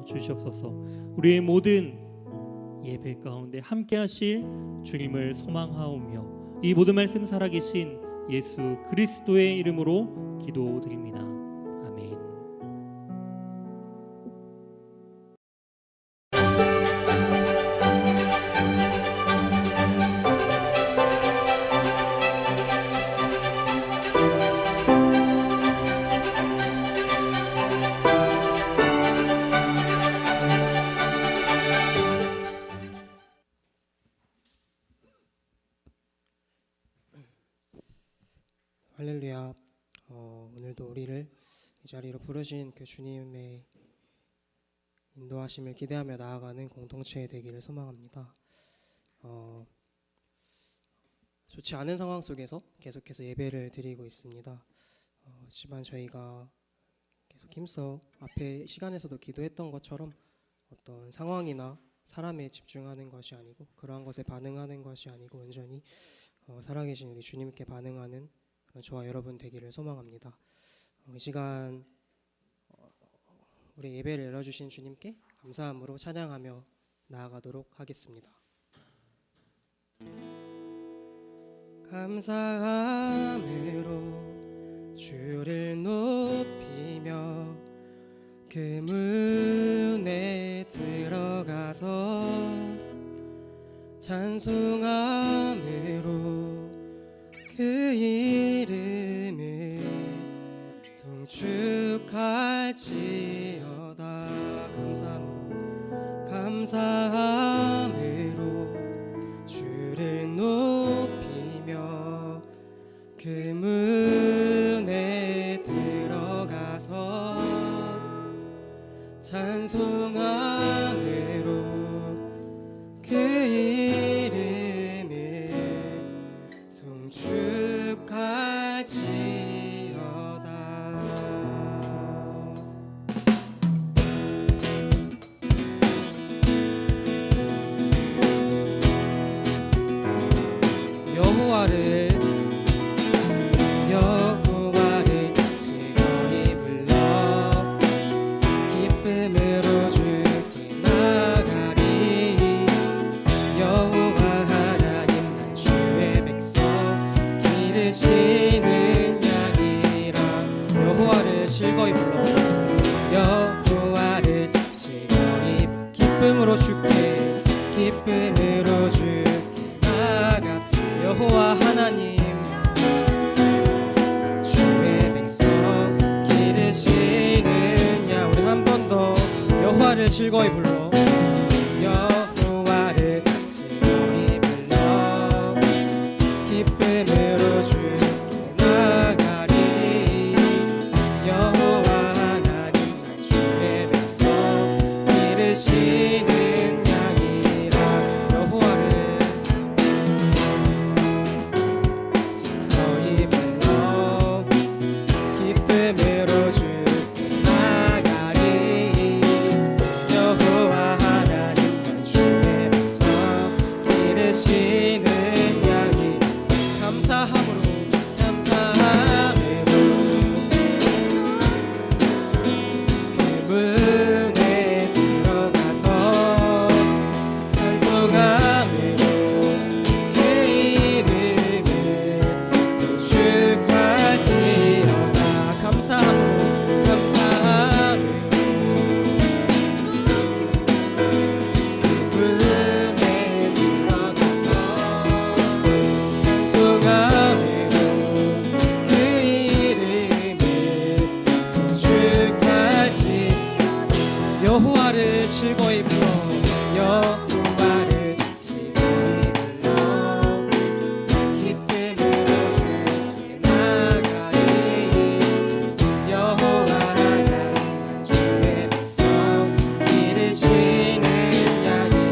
주시옵소서. 우리의 모든 예배 가운데 함께 하실 주님을 소망하오며 이 모든 말씀 살아계신 예수 그리스도의 이름으로 기도드립니다. 아멘. 할렐루야. 오늘도 우리를 이 자리로 부르신 그 주님의 인도하심을 기대하며 나아가는 공동체 되기를 소망합니다. 좋지 않은 상황 속에서 계속해서 예배를 드리고 있습니다. 하지만 저희가 계속 힘써 앞에 시간에서도 기도했던 것처럼 어떤 상황이나 사람에 집중하는 것이 아니고 그러한 것에 반응하는 것이 아니고 온전히 살아계신 우리 주님께 반응하는 저와 여러분 되기를 소망합니다. 이 시간 우리 예배를 열어주신 주님께 감사함으로 찬양하며 나아가도록 하겠습니다. 감사함으로 주를 높이며 그 문에 들어가서 찬송함으로 그 이름을 송축할지어다. 감사함으로 주를 높이며 그 문에 들어가서 찬송함으로 그 이름을 송축할지어다. 여호와를 즐거이 불러 기쁨으로 주께 나가리. 여호와 하나님 난 주의 백성 기르시는 양이라. 여호와를 즐거이 불러 여호와를 즐거이 기쁨으로 주께 나가. 여호와 하나님 주의 백성 기르시는 양. 우리 한 번 더 여호와를 즐거이 불러 여호와를 즐거이 불러 기쁨으로 주께 나가리. 여호와 하나님 난 주의 백성 기르시는 양이라. 여호와를 즐거이 불러 기쁨으로 주께 나가리. 여호와 하나님 난 주의 백성 기르시는 양이. 감사함으로 그 문에 들어가서 찬송함으로 그 이름을 송축할지어다. 감사함으로 그 문에 들어가서 찬송함으로 그 이름을 송축할지. 여호와를 즐거이 불러 여호와를 즐거이 불러 기쁨으로 주께 나가리. 여호와 하나님 난 주의 백성 기르시는 양이.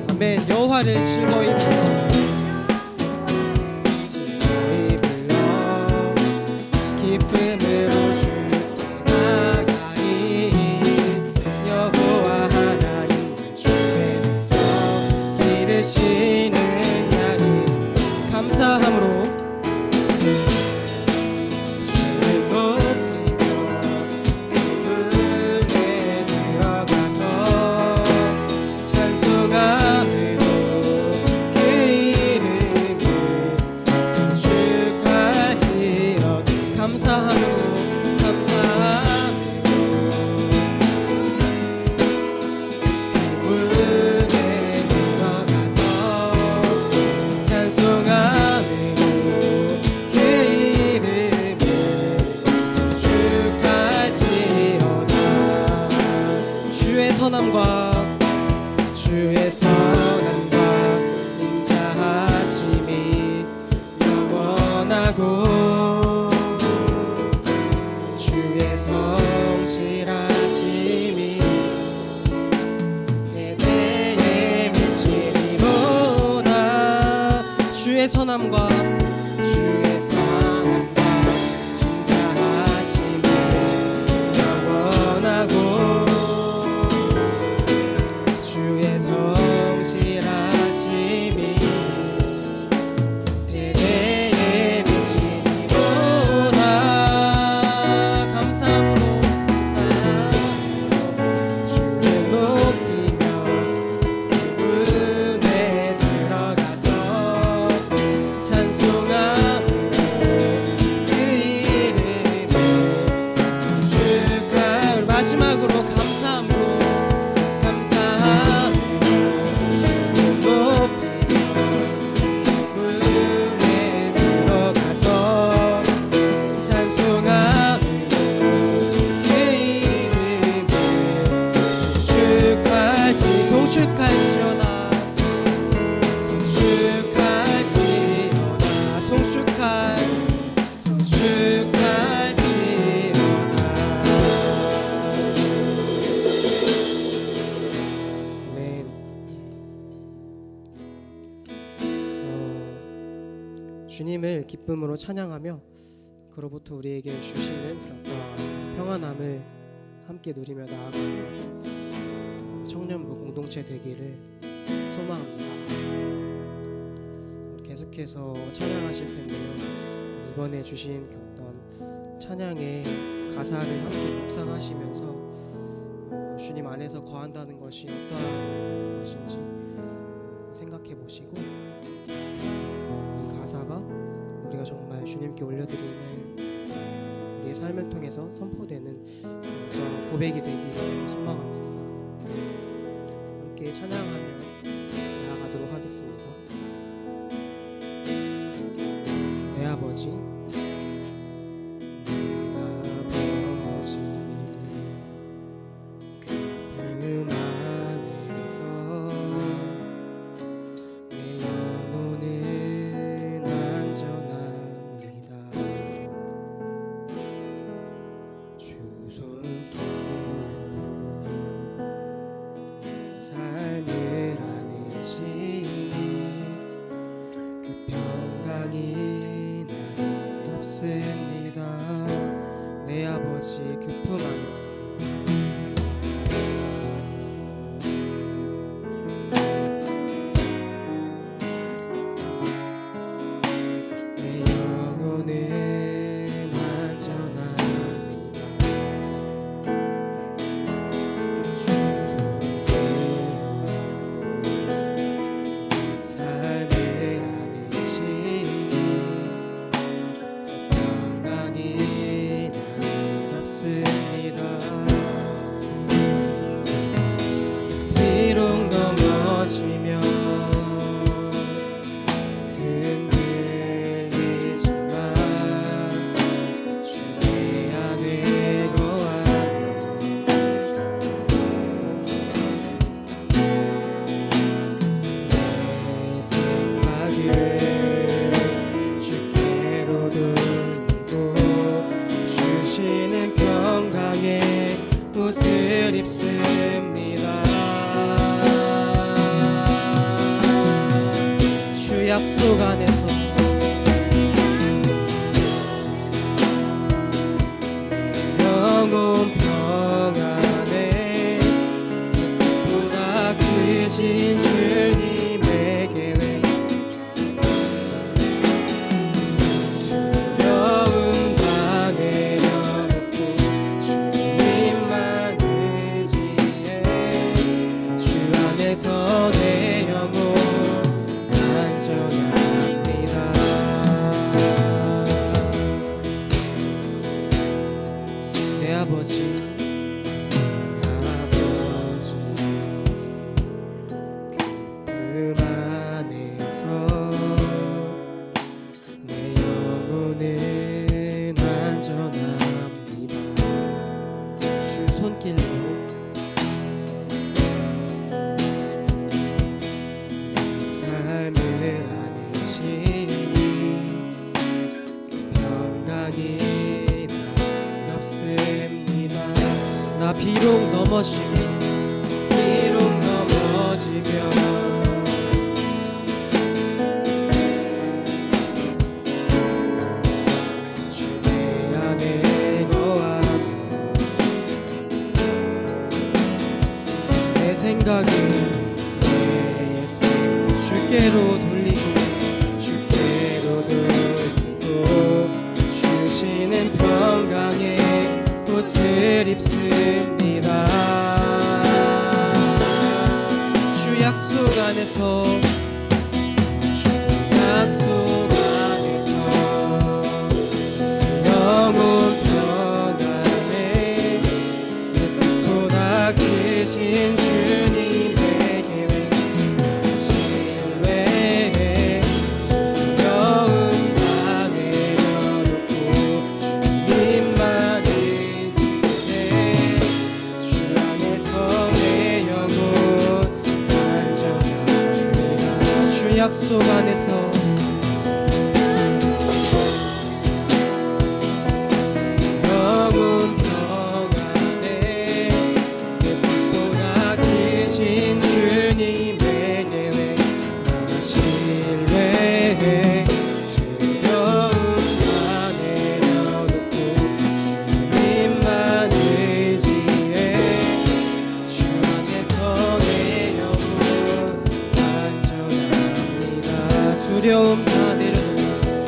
아멘. 여호와를 즐거이 불러 기쁨으로 주께 나가리. 여호와 하나님 난 주의 백성 기르시는 양이. 감사함으로 주를 높이며 그 문에 들어가서 선함과 주의 선함과 인자하심이 영원하고 주의 성실하심이 대대에 미치리로다. 주의 선함과 주의 선함과 인자하심이 영원하고 주의 성실하심이 대대에 미치리로다. 감사함으로 주를 높이며 기쁨에 들어가서 찬송함으로 그 이름을 축하하리. 마지막으로 감사함으로 주를 높이며 기쁨에 들어가서 찬송함으로 그 이름을 송축할지어다. 네. 주님을 기쁨으로 찬양하며 그로부터 우리에게 주시는 평안함을 함께 누리며 나아가는 청년부 공동체 되기를 소망합니다. 계속해서 찬양하실 텐데요. 이번에 주신 어떤 찬양의 가사를 함께 묵상하시면서 주님 안에서 거한다는 것이 어떠한 것인지 생각해 보시고 이 가사가 우리가 정말 주님께 올려드리는 우리의 삶을 통해서 선포되는 어떠한 고백이 되기를 소망합니다. 함께 찬양하며 나아가도록 하겠습니다. 내 아버지, 내 아버지, 그 안에서 내 영혼은 안전합니다. 주 손길 삶을 안으시니 그 평강이 나는 없습니다. 내 아버지 그 품 안에서 내 영혼은 안전합니다. 주 손길 삶을 안으시니 평강이 나는 없습니다. 비록 넘어지면 흔들리지만 주의 안에 거하며 내 생각을 주께로 돌리고 주시는 평강에 옷을 입습니다. 주 약속 안에서 영혼 평안에 보다 크신 주님의 계획 두려움 다 내려놓고 주님만 의지해 주 안에서 내 영혼 안전합니다. 내 아버지, 아버지 그 안에서 내 영혼은 안전합니다. 주 손길로 비록 넘어지며 주의 안에 거하며 내 생각을 주께로 돌리고 주시는 평강의 옷을 입습니다. 주 약속 안에서 영원 평안에 보다 크신 주님의 계획 신뢰해 두려움 다 내려놓고 주님만 의지해 주 안에서 내 영혼 안전합니다. 주 약속 안에서 두려움 다 내려놓고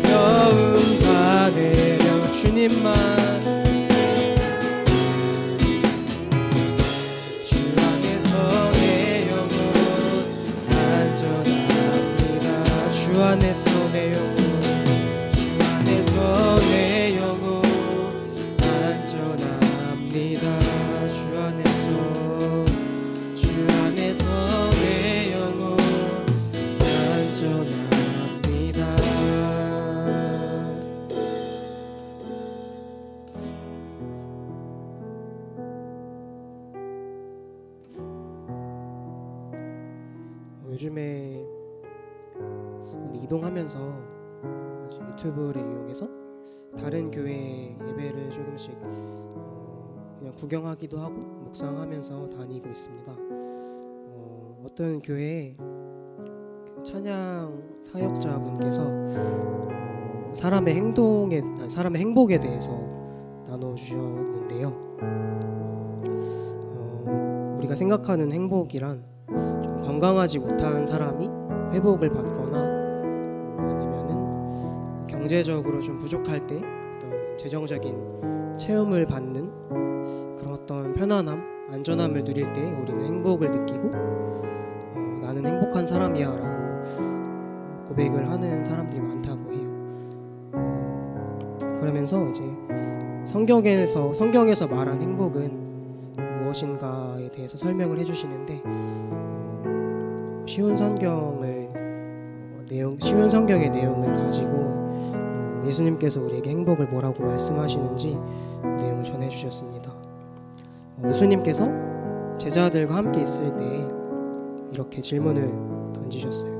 두려움 다 내려 주님만 주 안에서 내 영혼 안전합니다. 주 안에서 내 영혼 주 안에서 내 영혼 안전합니다. 주 안에서 내 영혼 안전합니다. 요즘에 이동하면서 유튜브를 이용해서 다른 교회 예배를 조금씩 그냥 구경하기도 하고 묵상하면서 다니고 있습니다. 어떤 교회에 그 찬양 사역자분께서 사람의 행복에 대해서 나눠주셨는데요. 우리가 생각하는 행복이란 좀 건강하지 못한 사람이 회복을 받거나 아니면은 경제적으로 좀 부족할 때 어떤 재정적인 체험을 받는 그런 어떤 편안함, 안전함을 누릴 때 우리는 행복을 느끼고 나는 행복한 사람이야라고 고백을 하는 사람들이 많다고 해요. 그러면서 이제 성경에서 말한 행복은 무엇인가에 대해서 설명을 해주시는데 쉬운 성경의 내용을 가지고 예수님께서 우리에게 행복을 뭐라고 말씀하시는지 내용을 전해주셨습니다. 예수님께서 제자들과 함께 있을 때 이렇게 질문을 던지셨어요.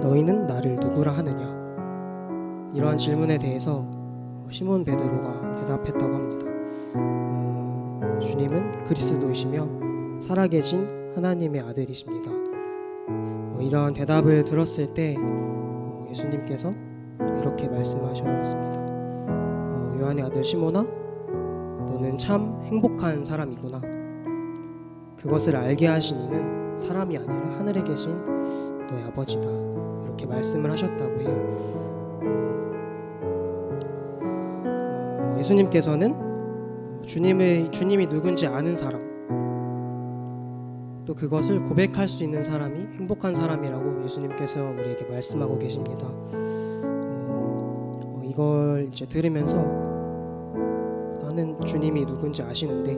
너희는 나를 누구라 하느냐? 이러한 질문에 대해서 시몬 베드로가 대답했다고 합니다. 주님은 그리스도이시며 살아계신 하나님의 아들이십니다. 이러한 대답을 들었을 때 예수님께서 이렇게 말씀하셨습니다. 요한의 아들 시몬아, 너는 참 행복한 사람이구나. 그것을 알게 하신 이는 사람이 아니라 하늘에 계신 너의 아버지다. 이렇게 말씀을 하셨다고 해요. 예수님께서는 주님이 누군지 아는 사람, 또 그것을 고백할 수 있는 사람이 행복한 사람이라고 예수님께서 우리에게 말씀하고 계십니다. 이걸 이제 들으면서 나는 주님이 누군지 아시는데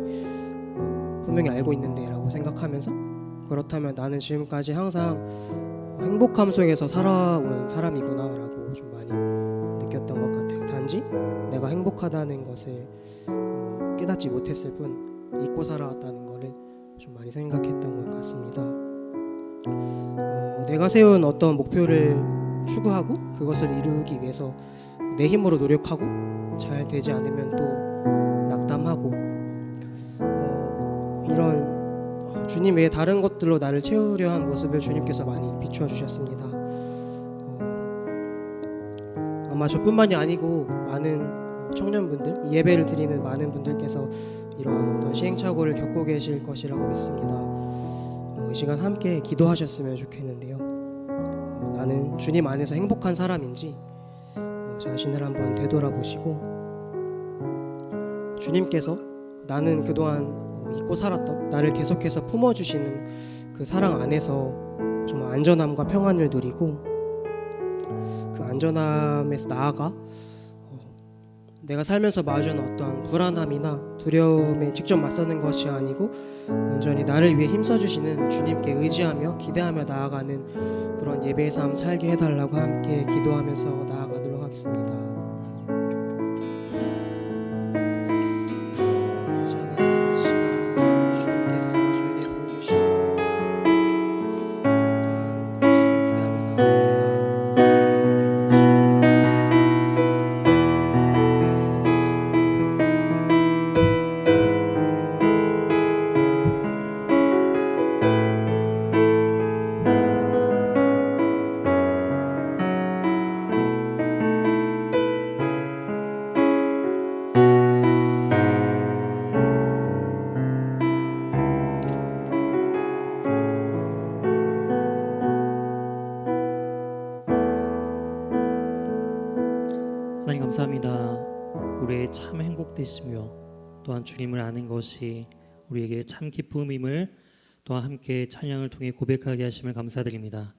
분명히 알고 있는데라고 생각하면서 그렇다면 나는 지금까지 항상 행복함 속에서 살아온 사람이구나라고 좀 많이 느꼈던 것 같아요. 단지 내가 행복하다는 것을 깨닫지 못했을 뿐 잊고 살아왔다는 것을 좀 많이 생각했던 것 같습니다. 내가 세운 어떤 목표를 추구하고 그것을 이루기 위해서 내 힘으로 노력하고 잘 되지 않으면 또 낙담하고 감사함하고 이런 주님 외에 다른 것들로 나를 채우려 한 모습을 주님께서 많이 비추어 주셨습니다. 아마 저뿐만이 아니고 많은 청년분들, 이 예배를 드리는 많은 분들께서 이러한 어떤 시행착오를 겪고 계실 것이라고 믿습니다. 이 시간 함께 기도하셨으면 좋겠는데요. 나는 주님 안에서 행복한 사람인지 자신을 한번 되돌아보시고 주님께서 나는 그동안 잊고 살았던 나를 계속해서 품어주시는 그 사랑 안에서 정말 안전함과 평안을 누리고 그 안전함에서 나아가 내가 살면서 마주하는 어떠한 불안함이나 두려움에 직접 맞서는 것이 아니고 온전히 나를 위해 힘써주시는 주님께 의지하며 기대하며 나아가는 그런 예배의 삶 살게 해달라고 함께 기도하면서 나아가도록 하겠습니다. 하나님 감사합니다. 우리의 참 행복되시며 또한 주님을 아는 것이 우리에게 참 기쁨임을 또한 함께 찬양을 통해 고백하게 하심을 감사드립니다.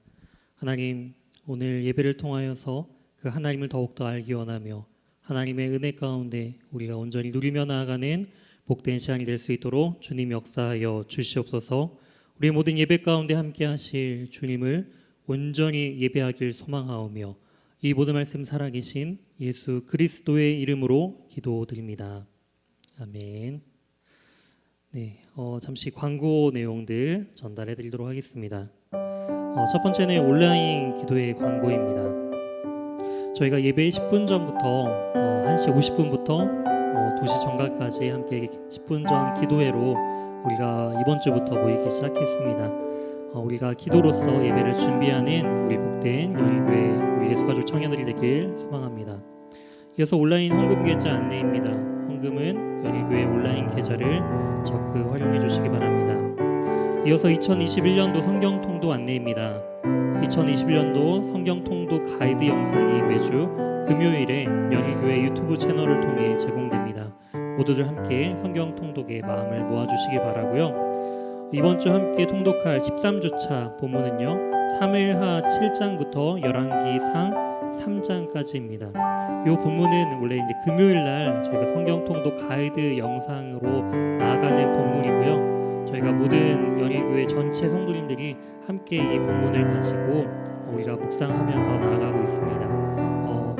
하나님, 오늘 예배를 통하여서 그 하나님을 더욱더 알기 원하며 하나님의 은혜 가운데 우리가 온전히 누리며 나아가는 복된 시간이 될 수 있도록 주님 역사하여 주시옵소서. 우리 모든 예배 가운데 함께 하실 주님을 온전히 예배하길 소망하오며 이 모든 말씀 살아계신 예수 그리스도의 이름으로 기도드립니다. 아멘. 네, 잠시 광고 내용들 전달해 드리도록 하겠습니다. 첫 번째는 온라인 기도의 광고입니다. 저희가 예배 10분 전부터 1시 50분부터 2시 정각까지 함께 10분 전 기도회로 우리가 이번 주부터 모이기 시작했습니다. 우리가 기도로서 예배를 준비하는 우리 복된 연일교회 우리 예수가족 청년들이 되길 소망합니다. 이어서 온라인 헌금 계좌 안내입니다. 헌금은 연일교회 온라인 계좌를 적극 활용해 주시기 바랍니다. 이어서 2021년도 성경통도 안내입니다. 2021년도 성경통도 가이드 영상이 매주 금요일에 연일교회 유튜브 채널을 통해 제공됩니다. 모두들 함께 성경통독에 마음을 모아주시기 바라고요. 이번 주 함께 통독할 13주차 본문은요, 사무엘하 7장부터 열왕기상 3장까지입니다. 이 본문은 원래 이제 금요일 날 저희가 성경 통독 가이드 영상으로 나아가는 본문이고요. 저희가 모든 연일교회 전체 성도님들이 함께 이 본문을 가지고 우리가 묵상하면서 나아가고 있습니다.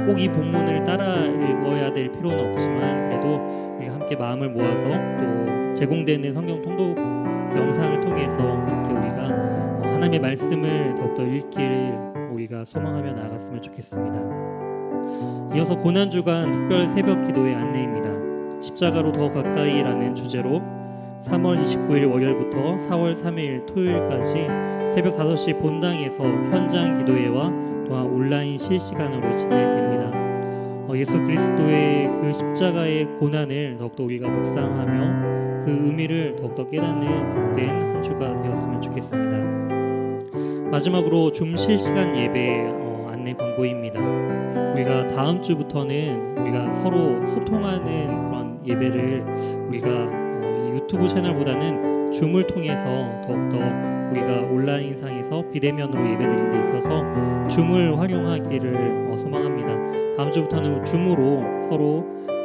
꼭 이 본문을 따라 읽어야 될 필요는 없지만 그래도 우리가 함께 마음을 모아서 또 제공되는 성경 통독 영상을 통해서 함께 우리가 하나님의 말씀을 더욱더 읽기를 우리가 소망하며 나아갔으면 좋겠습니다. 이어서 고난주간 특별 새벽 기도의 안내입니다. 십자가로 더 가까이라는 주제로 3월 29일 월요일부터 4월 3일 토요일까지 새벽 5시 본당에서 현장 기도회와 또한 온라인 실시간으로 진행됩니다. 예수 그리스도의 그 십자가의 고난을 더욱더 우리가 묵상하며 그 의미를 더욱더 깨닫는 복된 한 주가 되었으면 좋겠습니다. 마지막으로 줌 실시간 예배 안내 광고입니다. 우리가 다음 주부터는 우리가 서로 소통하는 그런 예배를 우리가 유튜브 채널보다는 줌을 통해서 더욱더 우리가 온라인상에서 비대면으로 예배드리는 데 있어서 줌을 활용하기를 소망합니다. 다음 주부터는 줌으로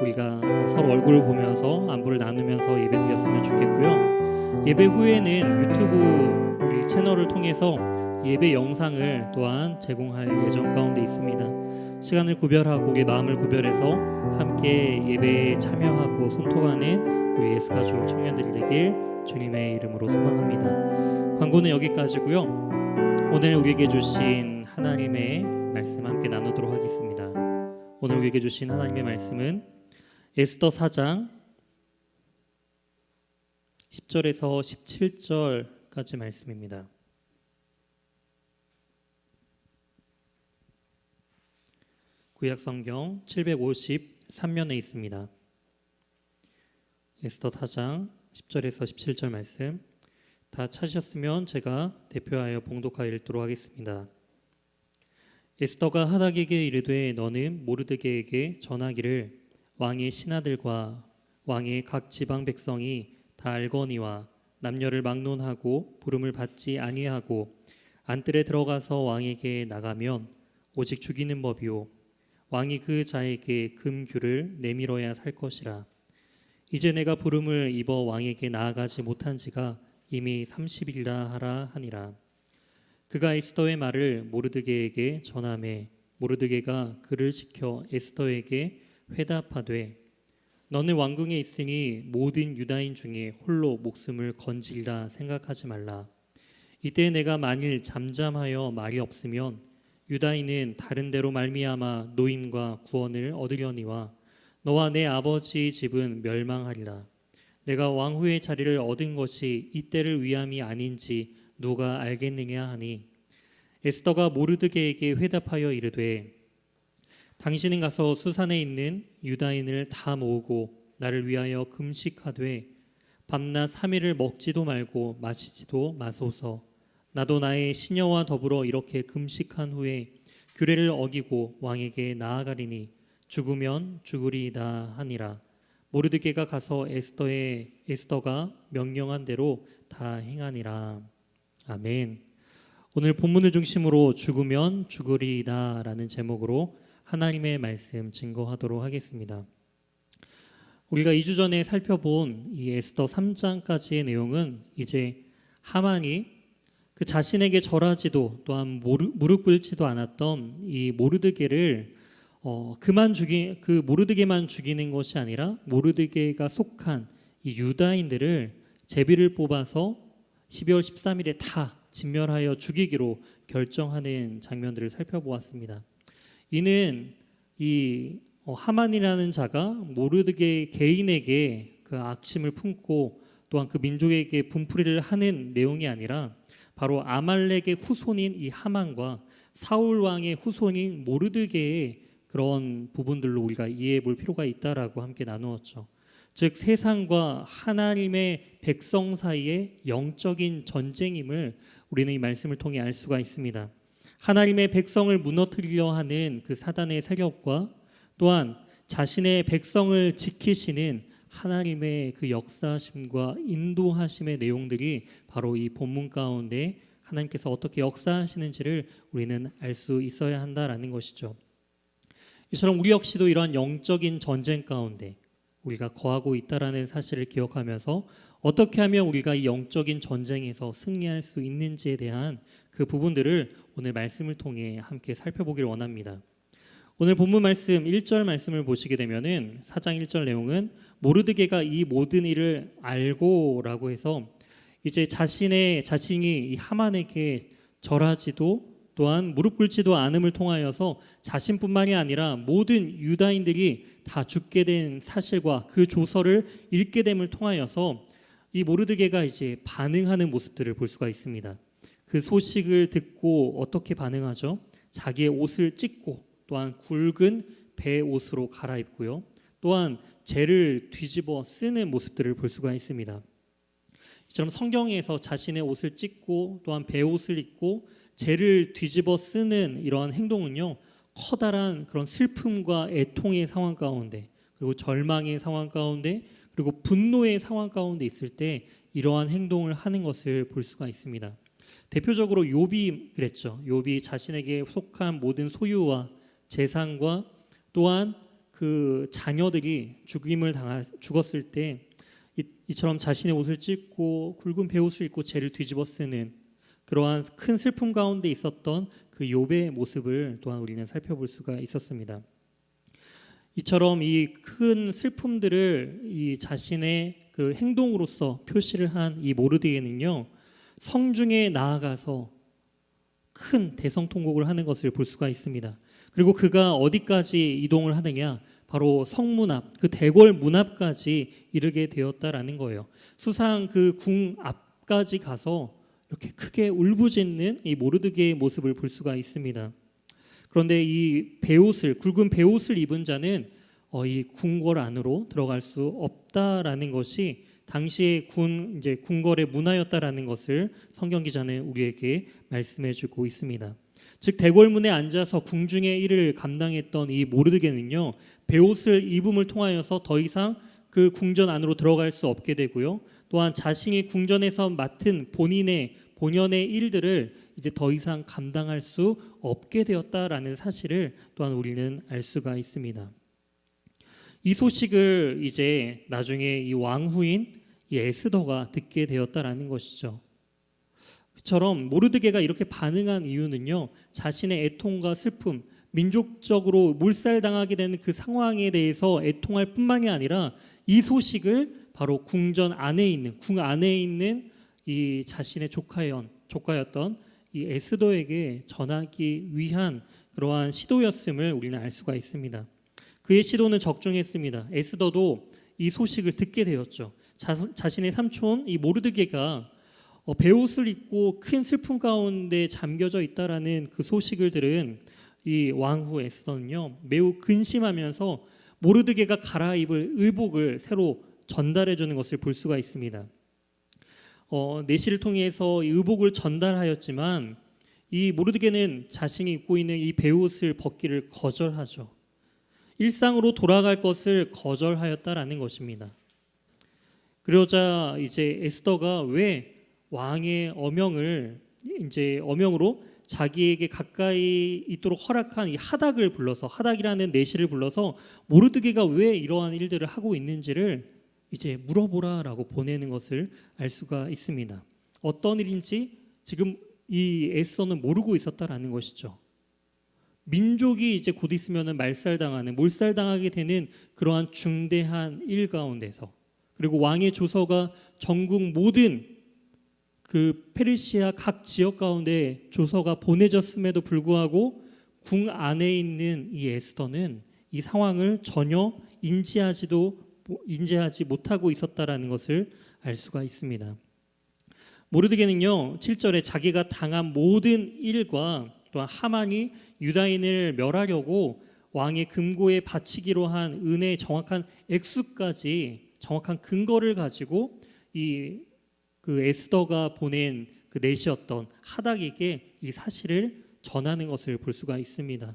우리가 서로 얼굴을 보면서 안부를 나누면서 예배드렸으면 좋겠고요. 예배 후에는 유튜브 우리 채널을 통해서 예배 영상을 또한 제공할 예정 가운데 있습니다. 시간을 구별하고 우리의 마음을 구별해서 함께 예배에 참여하고 손통하는 우리 예수가족 청년들이 되길 주님의 이름으로 소망합니다. 광고는 여기까지고요. 오늘 우리에게 주신 하나님의 말씀 함께 나누도록 하겠습니다. 오늘 우리에게 주신 하나님의 말씀은 에스더 4장 10절에서 17절까지 말씀입니다. 구약성경 753면에 있습니다. 에스더 4장 10절에서 17절 말씀 다 찾으셨으면 제가 대표하여 봉독하여 읽도록 하겠습니다. 에스더가 하닥에게 이르되 너는 모르드게에게 전하기를 왕의 신하들과 왕의 각 지방 백성이 다 알거니와 남녀를 막론하고 부름을 받지 아니하고 안뜰에 들어가서 왕에게 나가면 오직 죽이는 법이요 왕이 그 자에게 금규를 내밀어야 살 것이라. 이제 내가 부름을 입어 왕에게 나아가지 못한 지가 이미 30일이라 하라 하니라. 그가 에스더의 말을 모르드게에게 전하매 모르드게가 그를 지켜 에스더에게 회답하되 너는 왕궁에 있으니 모든 유다인 중에 홀로 목숨을 건지리라 생각하지 말라. 이때 내가 만일 잠잠하여 말이 없으면 유다인은 다른 데로 말미암아 노임과 구원을 얻으려니와 너와 내 아버지 집은 멸망하리라. 내가 왕후의 자리를 얻은 것이 이때를 위함이 아닌지 누가 알겠느냐 하니 에스더가 모르드게에게 회답하여 이르되 당신은 가서 수산에 있는 유다인을 다 모으고 나를 위하여 금식하되 밤낮 3일을 먹지도 말고 마시지도 마소서. 나도 나의 시녀와 더불어 이렇게 금식한 후에 규례를 어기고 왕에게 나아가리니 죽으면 죽으리이다 하니라. 모르드게가 가서 에스더가 명령한 대로 다 행하니라. 아멘. 오늘 본문을 중심으로 죽으면 죽으리이다 라는 제목으로 하나님의 말씀 증거하도록 하겠습니다. 우리가 2주 전에 살펴본 이 에스더 3장까지의 내용은 이제 하만이 그 자신에게 절하지도 또한 무릎 꿇지도 않았던 이 모르드게를 그 모르드게만 죽이는 것이 아니라 모르드게가 속한 이 유다인들을 제비를 뽑아서 12월 13일에 다 진멸하여 죽이기로 결정하는 장면들을 살펴보았습니다. 이는 이 하만이라는 자가 모르드게 개인에게 그 악심을 품고 또한 그 민족에게 분풀이를 하는 내용이 아니라 바로 아말렉의 후손인 이 하만과 사울 왕의 후손인 모르드게의 그런 부분들로 우리가 이해해 볼 필요가 있다라고 함께 나누었죠. 즉 세상과 하나님의 백성 사이의 영적인 전쟁임을 우리는 이 말씀을 통해 알 수가 있습니다. 하나님의 백성을 무너뜨리려 하는 그 사단의 세력과 또한 자신의 백성을 지키시는 하나님의 그 역사하심과 인도하심의 내용들이 바로 이 본문 가운데 하나님께서 어떻게 역사하시는지를 우리는 알 수 있어야 한다라는 것이죠. 이처럼 우리 역시도 이러한 영적인 전쟁 가운데 우리가 거하고 있다라는 사실을 기억하면서 어떻게 하면 우리가 이 영적인 전쟁에서 승리할 수 있는지에 대한 그 부분들을 오늘 말씀을 통해 함께 살펴보길 원합니다. 오늘 본문 말씀 1절 말씀을 보시게 되면은 4장 1절 내용은 모르드게가 이 모든 일을 알고라고 해서 이제 자신이 이 하만에게 절하지도 또한 무릎 꿇지도 않음을 통하여서 자신뿐만이 아니라 모든 유다인들이 다 죽게 된 사실과 그 조서를 읽게 됨을 통하여서 이 모르드게가 이제 반응하는 모습들을 볼 수가 있습니다. 그 소식을 듣고 어떻게 반응하죠? 자기의 옷을 찢고 또한 굵은 배 옷으로 갈아입고요. 또한 재를 뒤집어 쓰는 모습들을 볼 수가 있습니다. 이처럼 성경에서 자신의 옷을 찢고 또한 배 옷을 입고 재를 뒤집어 쓰는 이러한 행동은요, 커다란 그런 슬픔과 애통의 상황 가운데 그리고 절망의 상황 가운데 그리고 분노의 상황 가운데 있을 때 이러한 행동을 하는 것을 볼 수가 있습니다. 대표적으로 욥이 그랬죠. 욥이 자신에게 속한 모든 소유와 재산과 또한 그 자녀들이 죽었을 때 이처럼 자신의 옷을 찢고 굵은 베옷을 입고 재를 뒤집어 쓰는 그러한 큰 슬픔 가운데 있었던 그 욥의 모습을 또한 우리는 살펴볼 수가 있었습니다. 이처럼 이 큰 슬픔들을 이 자신의 그 행동으로서 표시를 한 이 모르드게는요, 성중에 나아가서 큰 대성통곡을 하는 것을 볼 수가 있습니다. 그리고 그가 어디까지 이동을 하느냐, 바로 성문 앞, 그 대궐 문 앞까지 이르게 되었다라는 거예요. 수상 그 궁 앞까지 가서 이렇게 크게 울부짖는 이 모르드게의 모습을 볼 수가 있습니다. 그런데 이 베옷을 굵은 베옷을 입은 자는 이 궁궐 안으로 들어갈 수 없다라는 것이 당시의 이제 궁궐의 문화였다라는 것을 성경 기자는 우리에게 말씀해주고 있습니다. 즉 대궐문에 앉아서 궁중의 일을 감당했던 이 모르드게는요, 베옷을 입음을 통하여서 더 이상 그 궁전 안으로 들어갈 수 없게 되고요. 또한 자신이 궁전에서 맡은 본연의 일들을 이제 더 이상 감당할 수 없게 되었다라는 사실을 또한 우리는 알 수가 있습니다. 이 소식을 이제 나중에 이 왕후인 이 에스더가 듣게 되었다라는 것이죠. 그처럼 모르드게가 이렇게 반응한 이유는요, 자신의 애통과 슬픔, 민족적으로 몰살당하게 되는 그 상황에 대해서 애통할 뿐만이 아니라 이 소식을 바로 궁 안에 있는 이 자신의 조카였던 이 에스더에게 전하기 위한 그러한 시도였음을 우리는 알 수가 있습니다. 그의 시도는 적중했습니다. 에스더도 이 소식을 듣게 되었죠. 자신의 삼촌 이 모르드게가 베옷을 입고 큰 슬픔 가운데 잠겨져 있다라는 그 소식을 들은 이 왕후 에스더는요, 매우 근심하면서 모르드게가 갈아입을 의복을 새로 전달해 주는 것을 볼 수가 있습니다. 내시를 통해서 이 의복을 전달하였지만 이 모르드게는 자신이 입고 있는 이 베옷을 벗기를 거절하죠. 일상으로 돌아갈 것을 거절하였다라는 것입니다. 그러자 이제 에스더가 왜 왕의 어명으로 자기에게 가까이 있도록 허락한 이 하닥이라는 내시를 불러서 모르드게가 왜 이러한 일들을 하고 있는지를 이제 물어보라라고 보내는 것을 알 수가 있습니다. 어떤 일인지 지금 이 에스더는 모르고 있었다라는 것이죠. 민족이 이제 곧 있으면 몰살당하게 되는 그러한 중대한 일 가운데서, 그리고 왕의 조서가 전국 모든 그 페르시아 각 지역 가운데 조서가 보내졌음에도 불구하고 궁 안에 있는 이 에스더는 이 상황을 전혀 인지하지 못하고 있었다라는 것을 알 수가 있습니다. 모르드게는요, 7절에 자기가 당한 모든 일과 또한 하만이 유다인을 멸하려고 왕의 금고에 바치기로 한 은혜의 정확한 액수까지 정확한 근거를 가지고 그 에스더가 보낸 그 내시였던 하닥에게 이 사실을 전하는 것을 볼 수가 있습니다.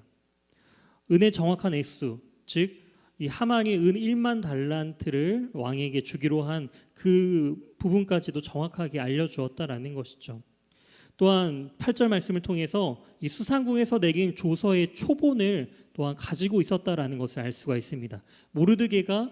은의 정확한 액수, 즉 이 하만이 은 1만 달란트를 왕에게 주기로 한 그 부분까지도 정확하게 알려주었다라는 것이죠. 또한 8절 말씀을 통해서 이 수상궁에서 내린 조서의 초본을 또한 가지고 있었다라는 것을 알 수가 있습니다. 모르드게가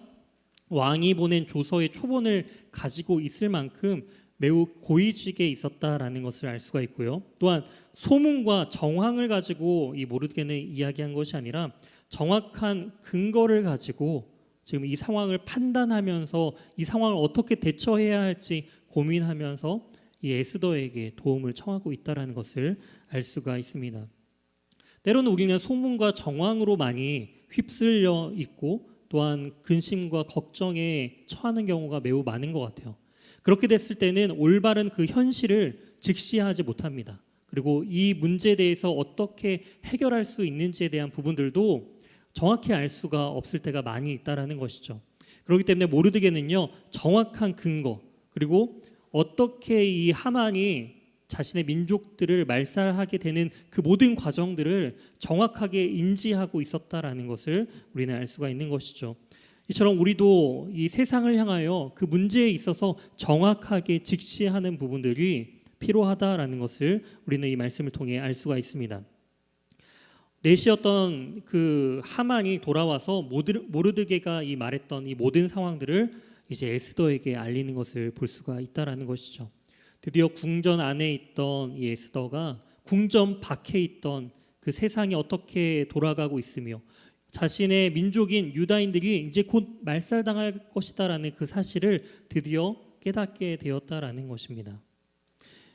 왕이 보낸 조서의 초본을 가지고 있을 만큼 매우 고위직에 있었다라는 것을 알 수가 있고요. 또한 소문과 정황을 가지고 이 모르드게는 이야기한 것이 아니라 정확한 근거를 가지고 지금 이 상황을 판단하면서 이 상황을 어떻게 대처해야 할지 고민하면서 이 에스더에게 도움을 청하고 있다라는 것을 알 수가 있습니다. 때로는 우리는 소문과 정황으로 많이 휩쓸려 있고 또한 근심과 걱정에 처하는 경우가 매우 많은 것 같아요. 그렇게 됐을 때는 올바른 그 현실을 직시하지 못합니다. 그리고 이 문제에 대해서 어떻게 해결할 수 있는지에 대한 부분들도 정확히 알 수가 없을 때가 많이 있다라는 것이죠. 그렇기 때문에 모르드게는요, 정확한 근거, 그리고 어떻게 이 하만이 자신의 민족들을 말살하게 되는 그 모든 과정들을 정확하게 인지하고 있었다라는 것을 우리는 알 수가 있는 것이죠. 이처럼 우리도 이 세상을 향하여 그 문제에 있어서 정확하게 직시하는 부분들이 필요하다라는 것을 우리는 이 말씀을 통해 알 수가 있습니다. 내시였던 그 하만이 돌아와서 모르드게가 이 말했던 이 모든 상황들을 이제 에스더에게 알리는 것을 볼 수가 있다라는 것이죠. 드디어 궁전 안에 있던 이 에스더가 궁전 밖에 있던 그 세상이 어떻게 돌아가고 있으며 자신의 민족인 유다인들이 이제 곧 말살당할 것이다라는 그 사실을 드디어 깨닫게 되었다라는 것입니다.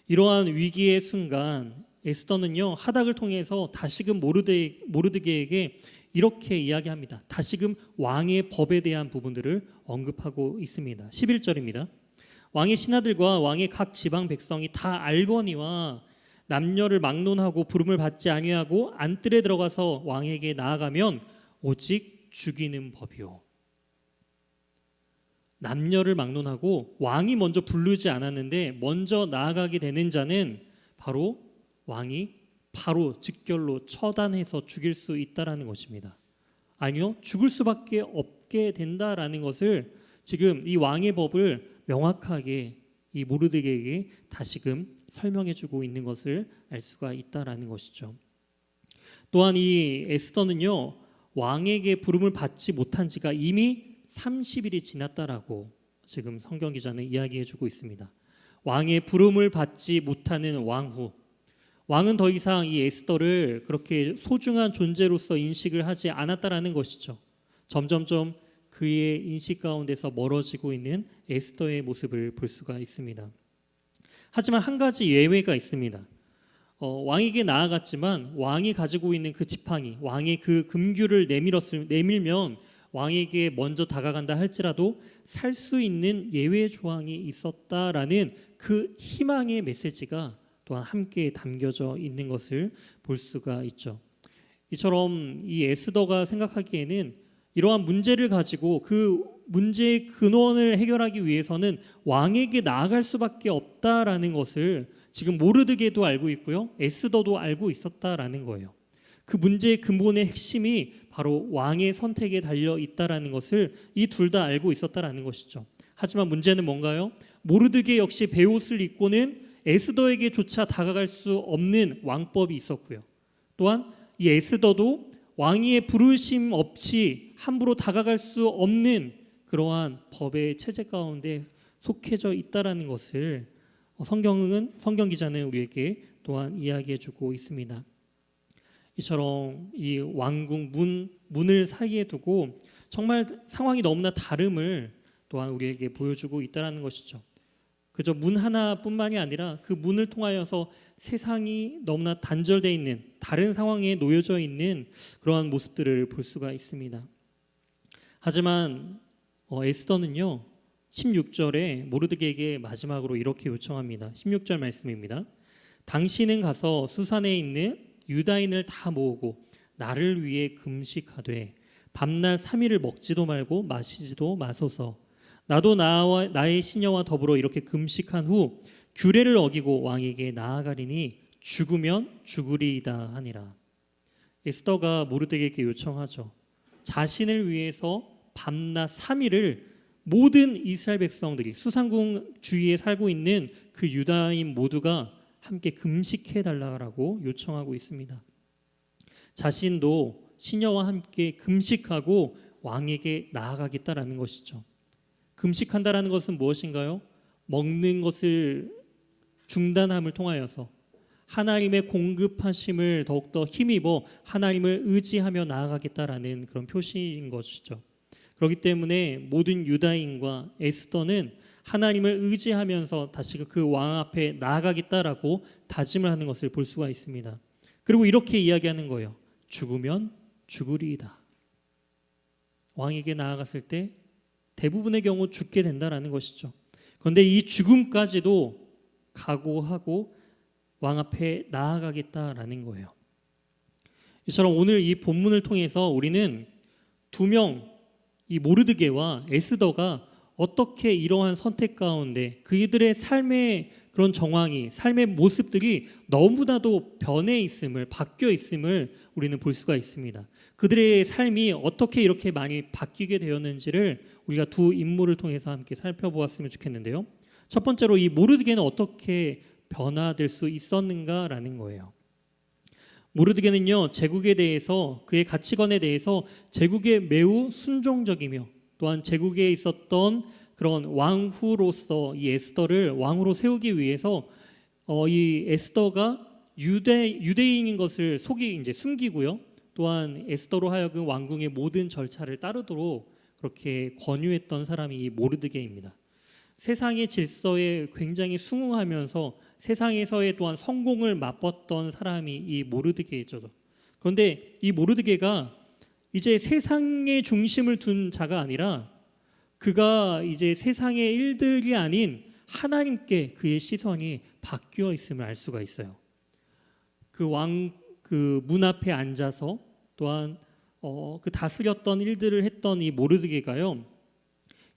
이러한 위기의 순간 에스더는요, 하닥을 통해서 다시금 모르드게에게 이렇게 이야기합니다. 다시금 왕의 법에 대한 부분들을 언급하고 있습니다. 11절입니다. 왕의 신하들과 왕의 각 지방 백성이 다 알거니와 남녀를 막론하고 부름을 받지 아니하고 안뜰에 들어가서 왕에게 나아가면 오직 죽이는 법이요. 남녀를 막론하고 왕이 먼저 부르지 않았는데 먼저 나아가게 되는 자는 바로 왕이 바로 즉결로 처단해서 죽일 수 있다라는 것입니다. 아니요, 죽을 수밖에 없게 된다라는 것을 지금 이 왕의 법을 명확하게 이 모르드게에게 다시금 설명해주고 있는 것을 알 수가 있다라는 것이죠. 또한 이 에스더는요, 왕에게 부름을 받지 못한 지가 이미 30일이 지났다라고 지금 성경 기자는 이야기해주고 있습니다. 왕의 부름을 받지 못하는 왕후, 왕은 더 이상 이 에스더를 그렇게 소중한 존재로서 인식을 하지 않았다라는 것이죠. 점점점 그의 인식 가운데서 멀어지고 있는 에스더의 모습을 볼 수가 있습니다. 하지만 한 가지 예외가 있습니다. 왕에게 나아갔지만 왕이 가지고 있는 그 지팡이, 왕의 그 금규를 내밀면 왕에게 먼저 다가간다 할지라도 살 수 있는 예외 조항이 있었다라는 그 희망의 메시지가 또한 함께 담겨져 있는 것을 볼 수가 있죠. 이처럼 이 에스더가 생각하기에는 이러한 문제를 가지고 그 문제의 근원을 해결하기 위해서는 왕에게 나아갈 수밖에 없다라는 것을 지금 모르드게도 알고 있고요, 에스더도 알고 있었다라는 거예요. 그 문제의 근본의 핵심이 바로 왕의 선택에 달려 있다라는 것을 이 둘 다 알고 있었다라는 것이죠. 하지만 문제는 뭔가요? 모르드게 역시 베옷을 입고는 에스더에게조차 다가갈 수 없는 왕법이 있었고요. 또한 이 에스더도 왕위의 부르심 없이 함부로 다가갈 수 없는 그러한 법의 체제 가운데 속해져 있다라는 것을 성경 기자는 우리에게 또한 이야기해주고 있습니다. 이처럼 이 왕궁 문을 사이에 두고 정말 상황이 너무나 다름을 또한 우리에게 보여주고 있다는 것이죠. 그저 문 하나뿐만이 아니라 그 문을 통하여서 세상이 너무나 단절되어 있는 다른 상황에 놓여져 있는 그러한 모습들을 볼 수가 있습니다. 하지만 에스더는요, 16절에 모르드게에게 마지막으로 이렇게 요청합니다. 16절 말씀입니다. 당신은 가서 수산에 있는 유다인을 다 모으고 나를 위해 금식하되 밤낮 3일을 먹지도 말고 마시지도 마소서. 나도 나의 시녀와 더불어 이렇게 금식한 후 규례를 어기고 왕에게 나아가리니 죽으면 죽으리이다 하니라. 에스더가 모르드게에게 요청하죠. 자신을 위해서 밤낮 3일을 모든 이스라엘 백성들이 수산궁 주위에 살고 있는 그 유다인 모두가 함께 금식해 달라고 요청하고 있습니다. 자신도 시녀와 함께 금식하고 왕에게 나아가겠다라는 것이죠. 금식한다라는 것은 무엇인가요? 먹는 것을 중단함을 통하여서 하나님의 공급하심을 더욱더 힘입어 하나님을 의지하며 나아가겠다라는 그런 표시인 것이죠. 그렇기 때문에 모든 유다인과 에스더는 하나님을 의지하면서 다시 그 왕 앞에 나아가겠다라고 다짐을 하는 것을 볼 수가 있습니다. 그리고 이렇게 이야기하는 거예요. 죽으면 죽으리이다. 왕에게 나아갔을 때 대부분의 경우 죽게 된다라는 것이죠. 그런데 이 죽음까지도 각오하고 왕 앞에 나아가겠다라는 거예요. 이처럼 오늘 이 본문을 통해서 우리는 두 명, 이 모르드게와 에스더가 어떻게 이러한 선택 가운데 그들의 삶의 그런 정황이, 삶의 모습들이 너무나도 변해 있음을, 바뀌어 있음을 우리는 볼 수가 있습니다. 그들의 삶이 어떻게 이렇게 많이 바뀌게 되었는지를 우리가 두 인물을 통해서 함께 살펴보았으면 좋겠는데요. 첫 번째로 이 모르드게는 어떻게 변화될 수 있었는가라는 거예요. 모르드게는요, 제국에 대해서, 그의 가치관에 대해서 제국에 매우 순종적이며 또한 제국에 있었던 그런 왕후로서 이 에스더를 왕으로 세우기 위해서 이 에스더가 유대인인 것을 이제 숨기고요. 또한 에스더로 하여금 왕궁의 모든 절차를 따르도록 그렇게 권유했던 사람이 이 모르드게입니다. 세상의 질서에 굉장히 순응하면서 세상에서의 또한 성공을 맛봤던 사람이 이 모르드게죠. 그런데 이 모르드게가 이제 세상의 중심을 둔 자가 아니라 그가 이제 세상의 일들이 아닌 하나님께 그의 시선이 바뀌어 있음을 알 수가 있어요. 그 문 앞에 앉아서 또한 그 다스렸던 일들을 했던 이 모르드게가요,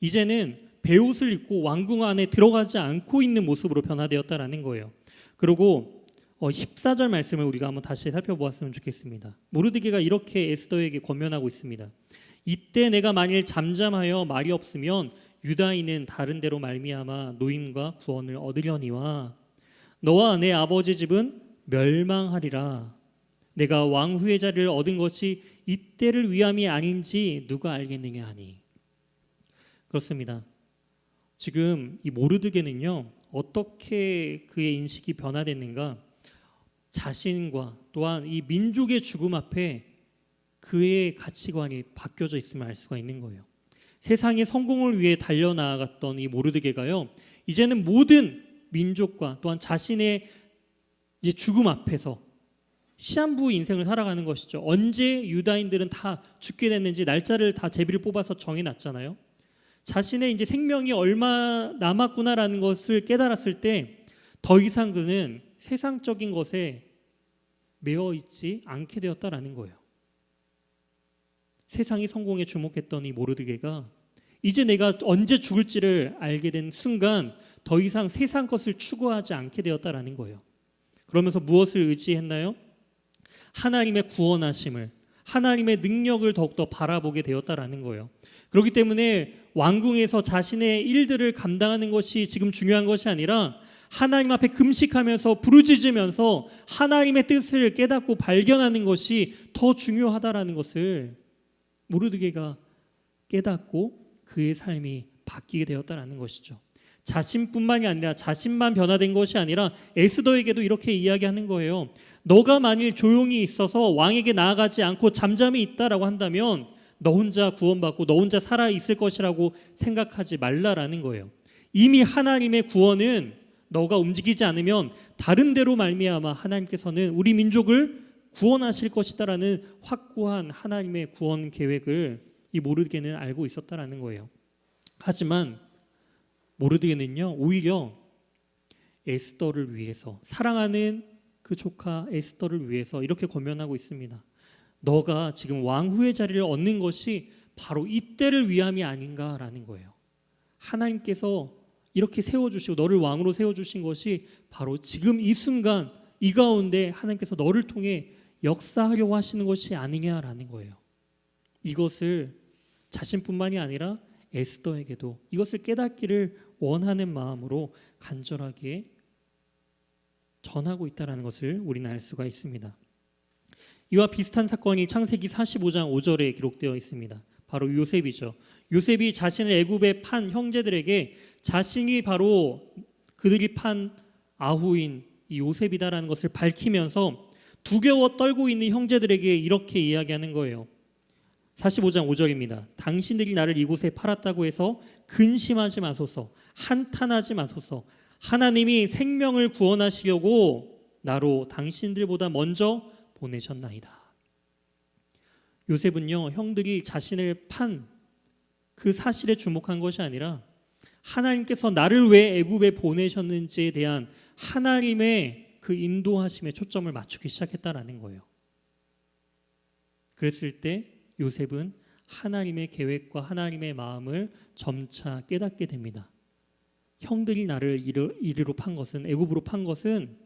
이제는 베옷을 입고 왕궁 안에 들어가지 않고 있는 모습으로 변화되었다라는 거예요. 그리고 14절 말씀을 우리가 한번 다시 살펴보았으면 좋겠습니다. 모르드게가 이렇게 에스더에게 권면하고 있습니다. 이때 내가 만일 잠잠하여 말이 없으면 유다인은 다른 데로 말미암아 노임과 구원을 얻으려니와 너와 내 아버지 집은 멸망하리라. 내가 왕후의 자리를 얻은 것이 이때를 위함이 아닌지 누가 알겠느냐 하니. 그렇습니다. 지금 이 모르드게는요, 어떻게 그의 인식이 변화됐는가? 자신과 또한 이 민족의 죽음 앞에 그의 가치관이 바뀌어져 있음을 알 수가 있는 거예요. 세상의 성공을 위해 달려나아갔던 이 모르드게가요, 이제는 모든 민족과 또한 자신의 이제 죽음 앞에서 시한부 인생을 살아가는 것이죠. 언제 유다인들은 다 죽게 됐는지 날짜를 다 제비를 뽑아서 정해놨잖아요. 자신의 이제 생명이 얼마 남았구나라는 것을 깨달았을 때 더 이상 그는 세상적인 것에 매여 있지 않게 되었다라는 거예요. 세상이 성공에 주목했던 이 모르드게가 이제 내가 언제 죽을지를 알게 된 순간 더 이상 세상 것을 추구하지 않게 되었다라는 거예요. 그러면서 무엇을 의지했나요? 하나님의 구원하심을, 하나님의 능력을 더욱더 바라보게 되었다라는 거예요. 그렇기 때문에 왕궁에서 자신의 일들을 감당하는 것이 지금 중요한 것이 아니라 하나님 앞에 금식하면서 부르짖으면서 하나님의 뜻을 깨닫고 발견하는 것이 더 중요하다라는 것을 모르드게가 깨닫고 그의 삶이 바뀌게 되었다라는 것이죠. 자신뿐만이 아니라 자신만 변화된 것이 아니라 에스더에게도 이렇게 이야기하는 거예요. 너가 만일 조용히 있어서 왕에게 나아가지 않고 잠잠히 있다라고 한다면 너 혼자 구원받고 너 혼자 살아있을 것이라고 생각하지 말라라는 거예요. 이미 하나님의 구원은 너가 움직이지 않으면 다른 데로 말미암아 하나님께서는 우리 민족을 구원하실 것이다라는 확고한 하나님의 구원 계획을 이 모르드게는 알고 있었다라는 거예요. 하지만 모르드게는요, 오히려 에스더를 위해서, 사랑하는 그 조카 에스더를 위해서 이렇게 권면하고 있습니다. 너가 지금 왕후의 자리를 얻는 것이 바로 이때를 위함이 아닌가라는 거예요. 하나님께서 이렇게 세워주시고 너를 왕으로 세워주신 것이 바로 지금 이 순간 이 가운데 하나님께서 너를 통해 역사하려고 하시는 것이 아니냐라는 거예요. 이것을 자신뿐만이 아니라 에스더에게도 이것을 깨닫기를 원하는 마음으로 간절하게 전하고 있다는 것을 우리는 알 수가 있습니다. 이와 비슷한 사건이 창세기 45장 5절에 기록되어 있습니다. 바로 요셉이죠. 요셉이 자신을 애굽에 판 형제들에게 자신이 바로 그들이 판 아후인 이 요셉이다라는 것을 밝히면서 두려워 떨고 있는 형제들에게 이렇게 이야기하는 거예요. 45장 5절입니다. 당신들이 나를 이곳에 팔았다고 해서 근심하지 마소서, 한탄하지 마소서. 하나님이 생명을 구원하시려고 나로 당신들보다 먼저 보내셨나이다. 요셉은요, 형들이 자신을 판 그 사실에 주목한 것이 아니라 하나님께서 나를 왜 애굽에 보내셨는지에 대한 하나님의 그 인도하심에 초점을 맞추기 시작했다라는 거예요. 그랬을 때 요셉은 하나님의 계획과 하나님의 마음을 점차 깨닫게 됩니다. 형들이 나를 이리로 판 것은, 애굽으로 판 것은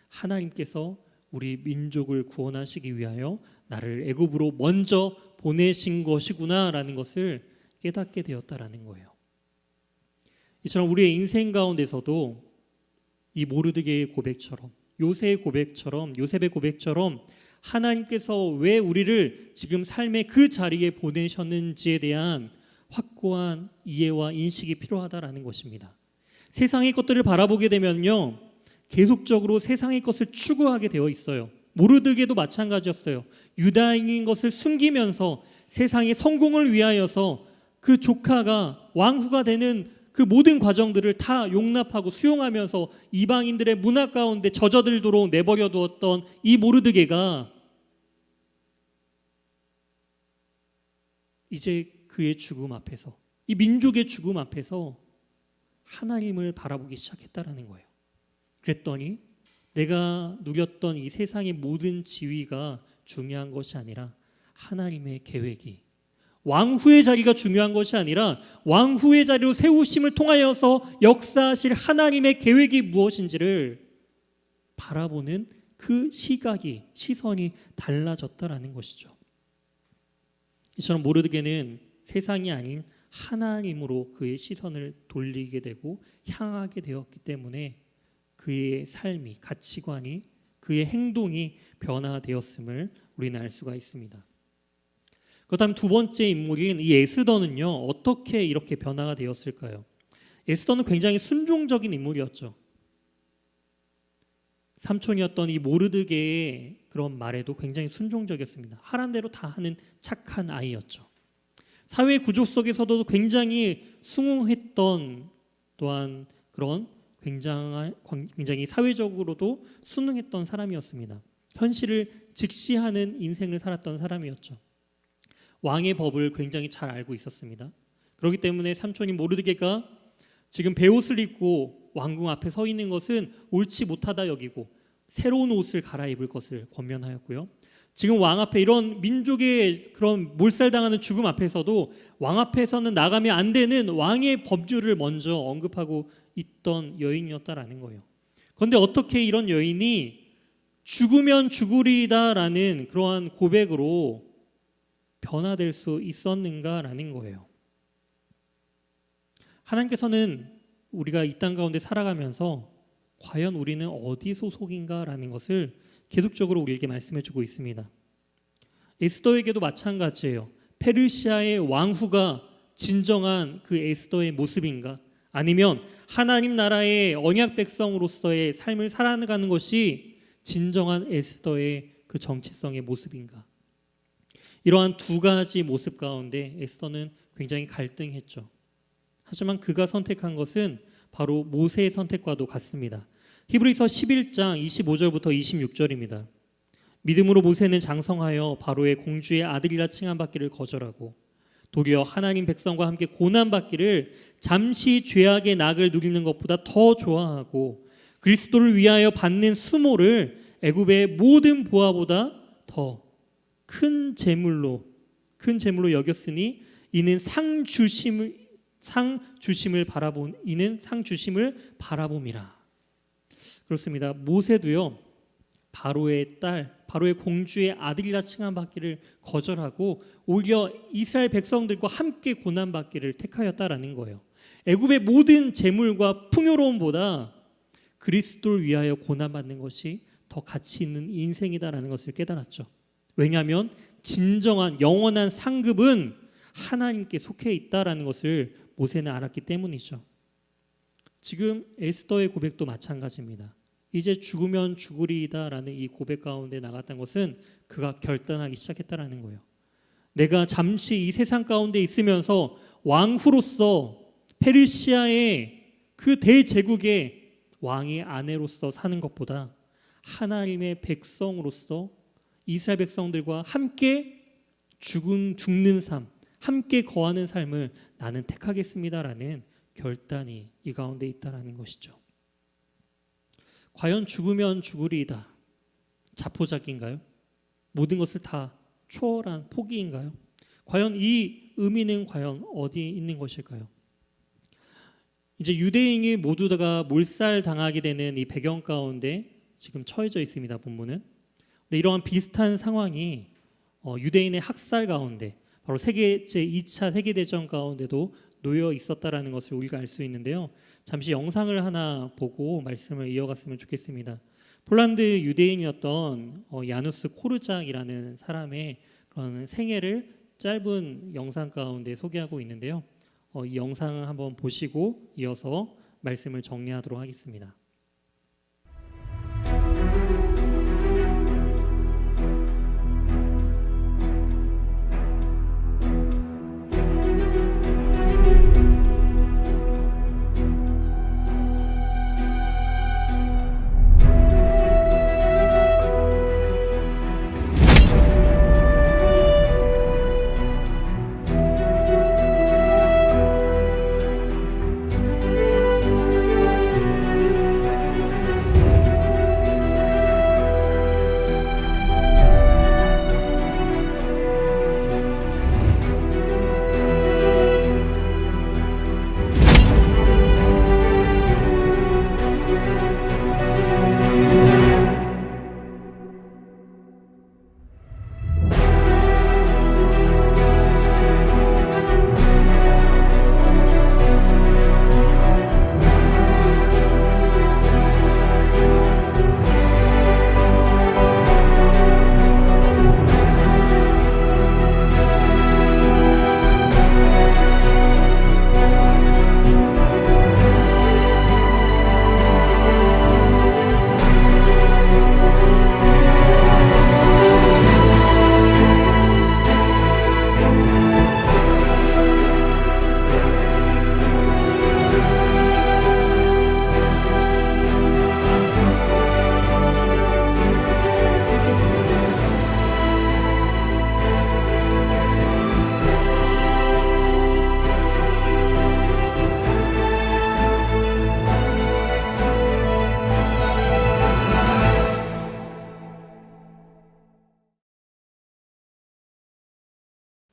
하나님께서 우리 민족을 구원하시기 위하여 나를 애굽으로 먼저 보내신 것이구나라는 것을 깨닫게 되었다라는 거예요. 이처럼 우리의 인생 가운데서도 이 모르드게의 고백처럼, 요셉의 고백처럼 하나님께서 왜 우리를 지금 삶의 그 자리에 보내셨는지에 대한 확고한 이해와 인식이 필요하다라는 것입니다. 세상의 것들을 바라보게 되면요, 계속적으로 세상의 것을 추구하게 되어 있어요. 모르드게도 마찬가지였어요. 유다인인 것을 숨기면서 세상의 성공을 위하여서 그 조카가 왕후가 되는 그 모든 과정들을 다 용납하고 수용하면서 이방인들의 문화 가운데 젖어들도록 내버려 두었던 이 모르드게가 이제 그의 죽음 앞에서, 이 민족의 죽음 앞에서 하나님을 바라보기 시작했다라는 거예요. 그랬더니 내가 누렸던 이 세상의 모든 지위가 중요한 것이 아니라 하나님의 계획이, 왕후의 자리가 중요한 것이 아니라 왕후의 자리로 세우심을 통하여서 역사하실 하나님의 계획이 무엇인지를 바라보는 그 시선이 달라졌다라는 것이죠. 이처럼 모르드게는 세상이 아닌 하나님으로 그의 시선을 돌리게 되고 향하게 되었기 때문에 그의 삶이, 가치관이, 그의 행동이 변화되었음을 우리는 알 수가 있습니다. 그렇다면 두 번째 인물인 이 에스더는요, 어떻게 이렇게 변화가 되었을까요? 에스더는 굉장히 순종적인 인물이었죠. 삼촌이었던 이 모르드게의 그런 말에도 굉장히 순종적이었습니다. 하란 대로 다 하는 착한 아이였죠. 사회 구조 속에서도 굉장히 순응했던, 또한 그런 굉장히 사회적으로도 순응했던 사람이었습니다. 현실을 직시하는 인생을 살았던 사람이었죠. 왕의 법을 굉장히 잘 알고 있었습니다. 그렇기 때문에 삼촌인 모르드게가 지금 베옷을 입고 왕궁 앞에 서 있는 것은 옳지 못하다 여기고 새로운 옷을 갈아입을 것을 권면하였고요. 지금 왕 앞에 이런 민족의 그런 몰살당하는 죽음 앞에서도 왕 앞에서는 나가면 안 되는 왕의 법규를 먼저 언급하고 있던 여인이었다라는 거예요. 그런데 어떻게 이런 여인이 죽으면 죽으리다라는 그러한 고백으로 변화될 수 있었는가라는 거예요. 하나님께서는 우리가 이 땅 가운데 살아가면서 과연 우리는 어디 소속인가라는 것을 계속적으로 우리에게 말씀해주고 있습니다. 에스더에게도 마찬가지예요. 페르시아의 왕후가 진정한 그 에스더의 모습인가? 아니면 하나님 나라의 언약 백성으로서의 삶을 살아가는 것이 진정한 에스더의 그 정체성의 모습인가? 이러한 두 가지 모습 가운데 에스더는 굉장히 갈등했죠. 하지만 그가 선택한 것은 바로 모세의 선택과도 같습니다. 히브리서 11장 25절부터 26절입니다. 믿음으로 모세는 장성하여 바로의 공주의 아들이라 칭함받기를 거절하고 도리어 하나님 백성과 함께 고난받기를 잠시 죄악의 낙을 누리는 것보다 더 좋아하고 그리스도를 위하여 받는 수모를 애굽의 모든 보화보다 더 큰 재물로 여겼으니 이는 상 주심을 바라봄이라. 그렇습니다. 모세도요, 바로의 딸, 바로의 공주의 아들이라 칭함받기를 거절하고 오히려 이스라엘 백성들과 함께 고난받기를 택하였다라는 거예요. 애굽의 모든 재물과 풍요로움보다 그리스도를 위하여 고난받는 것이 더 가치 있는 인생이다라는 것을 깨달았죠. 왜냐하면 진정한 영원한 상급은 하나님께 속해 있다라는 것을 모세는 알았기 때문이죠. 지금 에스더의 고백도 마찬가지입니다. 이제 죽으면 죽으리이다라는 이 고백 가운데 나갔던 것은 그가 결단하기 시작했다라는 거예요. 내가 잠시 이 세상 가운데 있으면서 왕후로서 페르시아의 그 대제국의 왕의 아내로서 사는 것보다 하나님의 백성으로서 이스라엘 백성들과 함께 죽는 삶, 함께 거하는 삶을 나는 택하겠습니다라는 결단이 이 가운데 있다라는 것이죠. 과연 죽으면 죽으리이다, 자포자기인가요? 모든 것을 다 초월한 포기인가요? 과연 이 의미는 과연 어디에 있는 것일까요? 이제 유대인이 모두 다가 몰살당하게 되는 이 배경 가운데 지금 처해져 있습니다. 본문은. 근데 이러한 비슷한 상황이 유대인의 학살 가운데 바로 제2차 세계대전 가운데도 놓여 있었다라는 것을 우리가 알 수 있는데요. 잠시 영상을 하나 보고 말씀을 이어갔으면 좋겠습니다. 폴란드 유대인이었던 야누스 코르작이라는 사람의 그런 생애를 짧은 영상 가운데 소개하고 있는데요. 이 영상을 한번 보시고 이어서 말씀을 정리하도록 하겠습니다.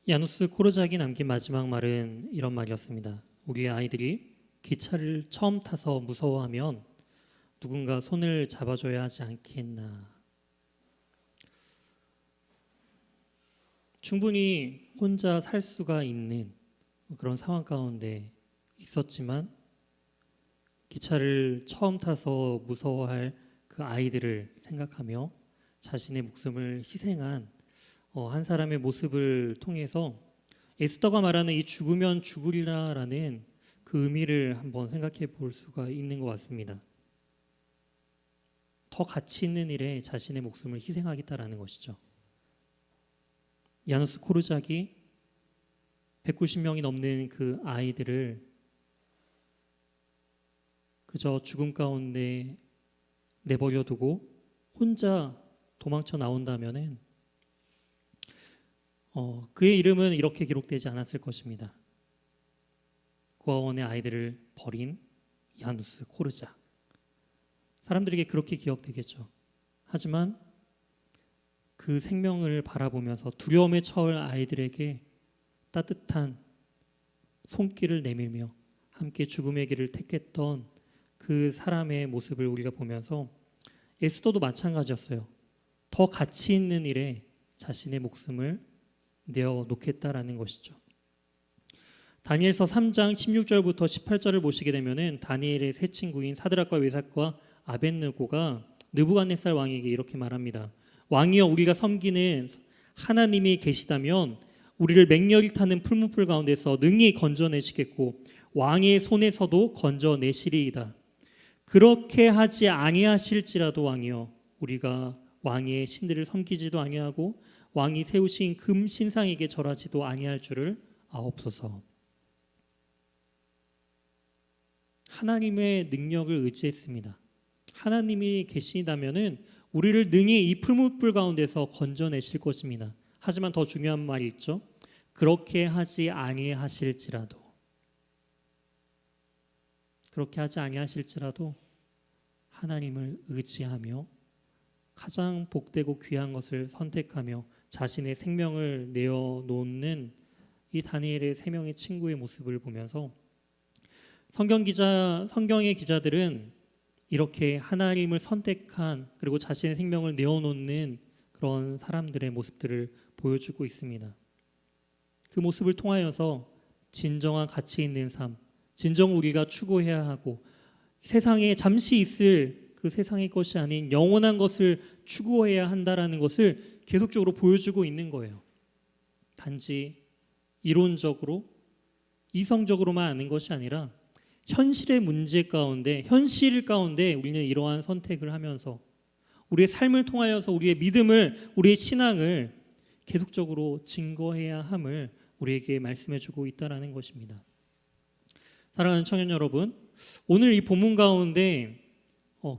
야누스 코르작이 남긴 마지막 말은 이런 말이었습니다. 우리의 아이들이 기차를 처음 타서 무서워하면 누군가 손을 잡아줘야 하지 않겠나. 충분히 혼자 살 수가 있는 그런 상황 가운데 있었지만 기차를 처음 타서 무서워할 그 아이들을 생각하며 자신의 목숨을 희생한 한 사람의 모습을 통해서 에스더가 말하는 이 죽으면 죽으리라라는 그 의미를 한번 생각해 볼 수가 있는 것 같습니다. 더 가치 있는 일에 자신의 목숨을 희생하겠다라는 것이죠. 야누스 코르작이 190명이 넘는 그 아이들을 그저 죽음 가운데 내버려 두고 혼자 도망쳐 나온다면은 그의 이름은 이렇게 기록되지 않았을 것입니다. 고아원의 아이들을 버린 야누스 코르작. 사람들에게 그렇게 기억되겠죠. 하지만 그 생명을 바라보면서 두려움에 처할 아이들에게 따뜻한 손길을 내밀며 함께 죽음의 길을 택했던 그 사람의 모습을 우리가 보면서 에스더도 마찬가지였어요. 더 가치 있는 일에 자신의 목숨을 내어놓겠다라는 것이죠. 다니엘서 3장 16절부터 18절을 보시게 되면은 다니엘의 세 친구인 사드락과 메삭과 아벳느고가 느부갓네살 왕에게 이렇게 말합니다. 왕이여, 우리가 섬기는 하나님이 계시다면 우리를 맹렬히 타는 풀무불 가운데서 능히 건져내시겠고 왕의 손에서도 건져내시리이다. 그렇게 하지 아니하실지라도 왕이여, 우리가 왕의 신들을 섬기지도 아니하고 왕이 세우신 금 신상에게 절하지도 아니할 줄을 아옵소서. 하나님의 능력을 의지했습니다. 하나님이 계시다면은 우리를 능히 이 풀무불 가운데서 건져내실 것입니다. 하지만 더 중요한 말이 있죠. 그렇게 하지 아니하실지라도, 그렇게 하지 아니하실지라도 하나님을 의지하며 가장 복되고 귀한 것을 선택하며 자신의 생명을 내어놓는 이 다니엘의 세 명의 친구의 모습을 보면서 성경의 기자들은 이렇게 하나님을 선택한 그리고 자신의 생명을 내어놓는 그런 사람들의 모습들을 보여주고 있습니다. 그 모습을 통하여서 진정한 가치 있는 삶, 진정 우리가 추구해야 하고 세상에 잠시 있을 그 세상의 것이 아닌 영원한 것을 추구해야 한다라는 것을 계속적으로 보여주고 있는 거예요. 단지 이론적으로 이성적으로만 아는 것이 아니라 현실의 문제 가운데, 현실 가운데 우리는 이러한 선택을 하면서 우리의 삶을 통하여서 우리의 믿음을, 우리의 신앙을 계속적으로 증거해야 함을 우리에게 말씀해주고 있다라는 것입니다. 사랑하는 청년 여러분, 오늘 이 본문 가운데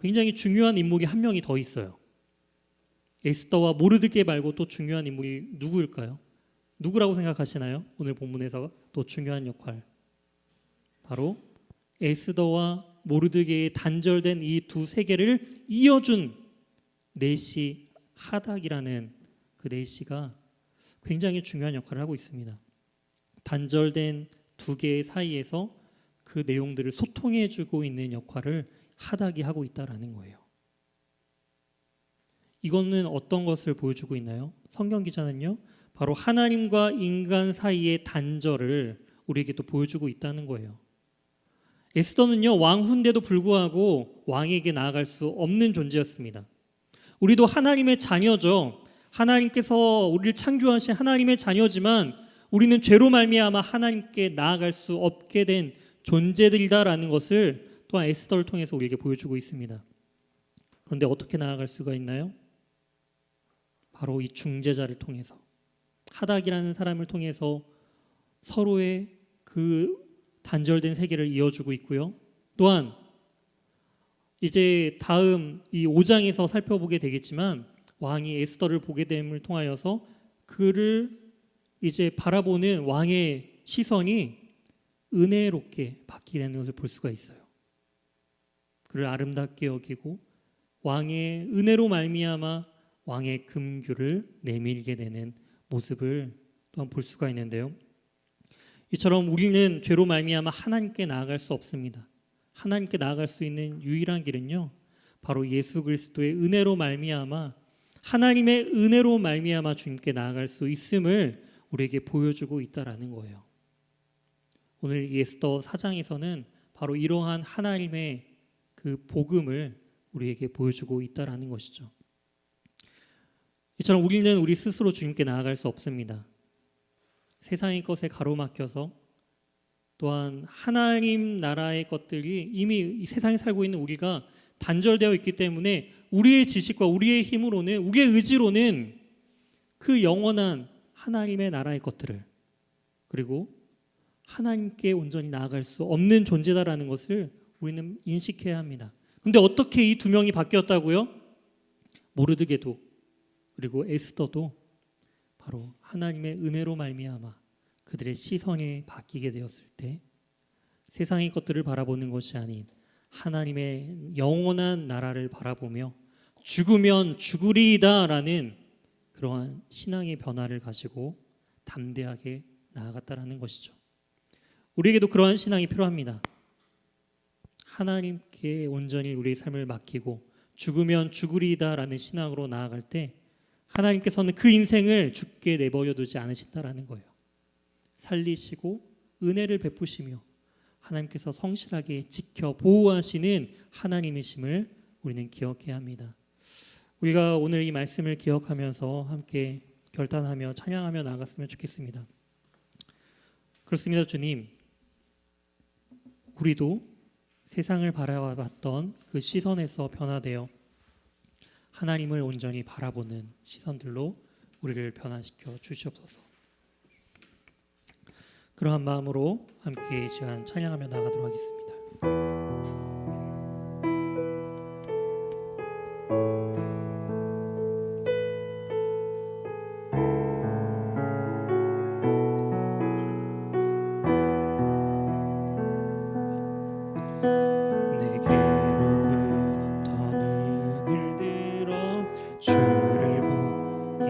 굉장히 중요한 인물이 한 명이 더 있어요. 에스더와 모르드게 말고 또 중요한 인물이 누구일까요? 누구라고 생각하시나요? 오늘 본문에서 또 중요한 역할, 바로 에스더와 모르드게의 단절된 이 두 세계를 이어준 내시 하닥이라는 그 내시가 굉장히 중요한 역할을 하고 있습니다. 단절된 두 개의 사이에서 그 내용들을 소통해주고 있는 역할을 하닥이 하고 있다라는 거예요. 이거는 어떤 것을 보여주고 있나요? 성경 기자는요, 바로 하나님과 인간 사이의 단절을 우리에게 또 보여주고 있다는 거예요. 에스더는요, 왕후인데도 불구하고 왕에게 나아갈 수 없는 존재였습니다. 우리도 하나님의 자녀죠. 하나님께서 우리를 창조하신 하나님의 자녀지만 우리는 죄로 말미암아 하나님께 나아갈 수 없게 된 존재들이다라는 것을 또한 에스더를 통해서 우리에게 보여주고 있습니다. 그런데 어떻게 나아갈 수가 있나요? 바로 이 중재자를 통해서, 하닥이라는 사람을 통해서 서로의 그 단절된 세계를 이어주고 있고요. 또한 이제 다음 이 5장에서 살펴보게 되겠지만 왕이 에스더를 보게 됨을 통하여서 그를 이제 바라보는 왕의 시선이 은혜롭게 바뀌게 되는 것을 볼 수가 있어요. 그를 아름답게 여기고 왕의 은혜로 말미암아 왕의 금규를 내밀게 되는 모습을 또한 볼 수가 있는데요. 이처럼 우리는 죄로 말미암아 하나님께 나아갈 수 없습니다. 하나님께 나아갈 수 있는 유일한 길은요, 바로 예수 그리스도의 은혜로 말미암아, 하나님의 은혜로 말미암아 주님께 나아갈 수 있음을 우리에게 보여주고 있다라는 거예요. 오늘 에스더 4장에서는 바로 이러한 하나님의 그 복음을 우리에게 보여주고 있다라는 것이죠. 이처럼 우리는 우리 스스로 주님께 나아갈 수 없습니다. 세상의 것에 가로막혀서, 또한 하나님 나라의 것들이 이미 이 세상에 살고 있는 우리가 단절되어 있기 때문에 우리의 지식과 우리의 힘으로는, 우리의 의지로는 그 영원한 하나님의 나라의 것들을, 그리고 하나님께 온전히 나아갈 수 없는 존재다라는 것을 우리는 인식해야 합니다. 근데 어떻게 이 두 명이 바뀌었다고요? 모르드게도 그리고 에스더도 바로 하나님의 은혜로 말미암아 그들의 시선이 바뀌게 되었을 때, 세상의 것들을 바라보는 것이 아닌 하나님의 영원한 나라를 바라보며 죽으면 죽으리이다라는 그러한 신앙의 변화를 가지고 담대하게 나아갔다라는 것이죠. 우리에게도 그러한 신앙이 필요합니다. 하나님께 온전히 우리의 삶을 맡기고 죽으면 죽으리이다라는 신앙으로 나아갈 때 하나님께서는 그 인생을 죽게 내버려 두지 않으신다라는 거예요. 살리시고 은혜를 베푸시며 하나님께서 성실하게 지켜 보호하시는 하나님이심을 우리는 기억해야 합니다. 우리가 오늘 이 말씀을 기억하면서 함께 결단하며 찬양하며 나아갔으면 좋겠습니다. 그렇습니다. 주님, 우리도 세상을 바라봤던 그 시선에서 변화되어 하나님을 온전히 바라보는 시선들로 우리를 변화시켜 주시옵소서. 그러한 마음으로 함께 이 시간 찬양하며 나가도록 하겠습니다.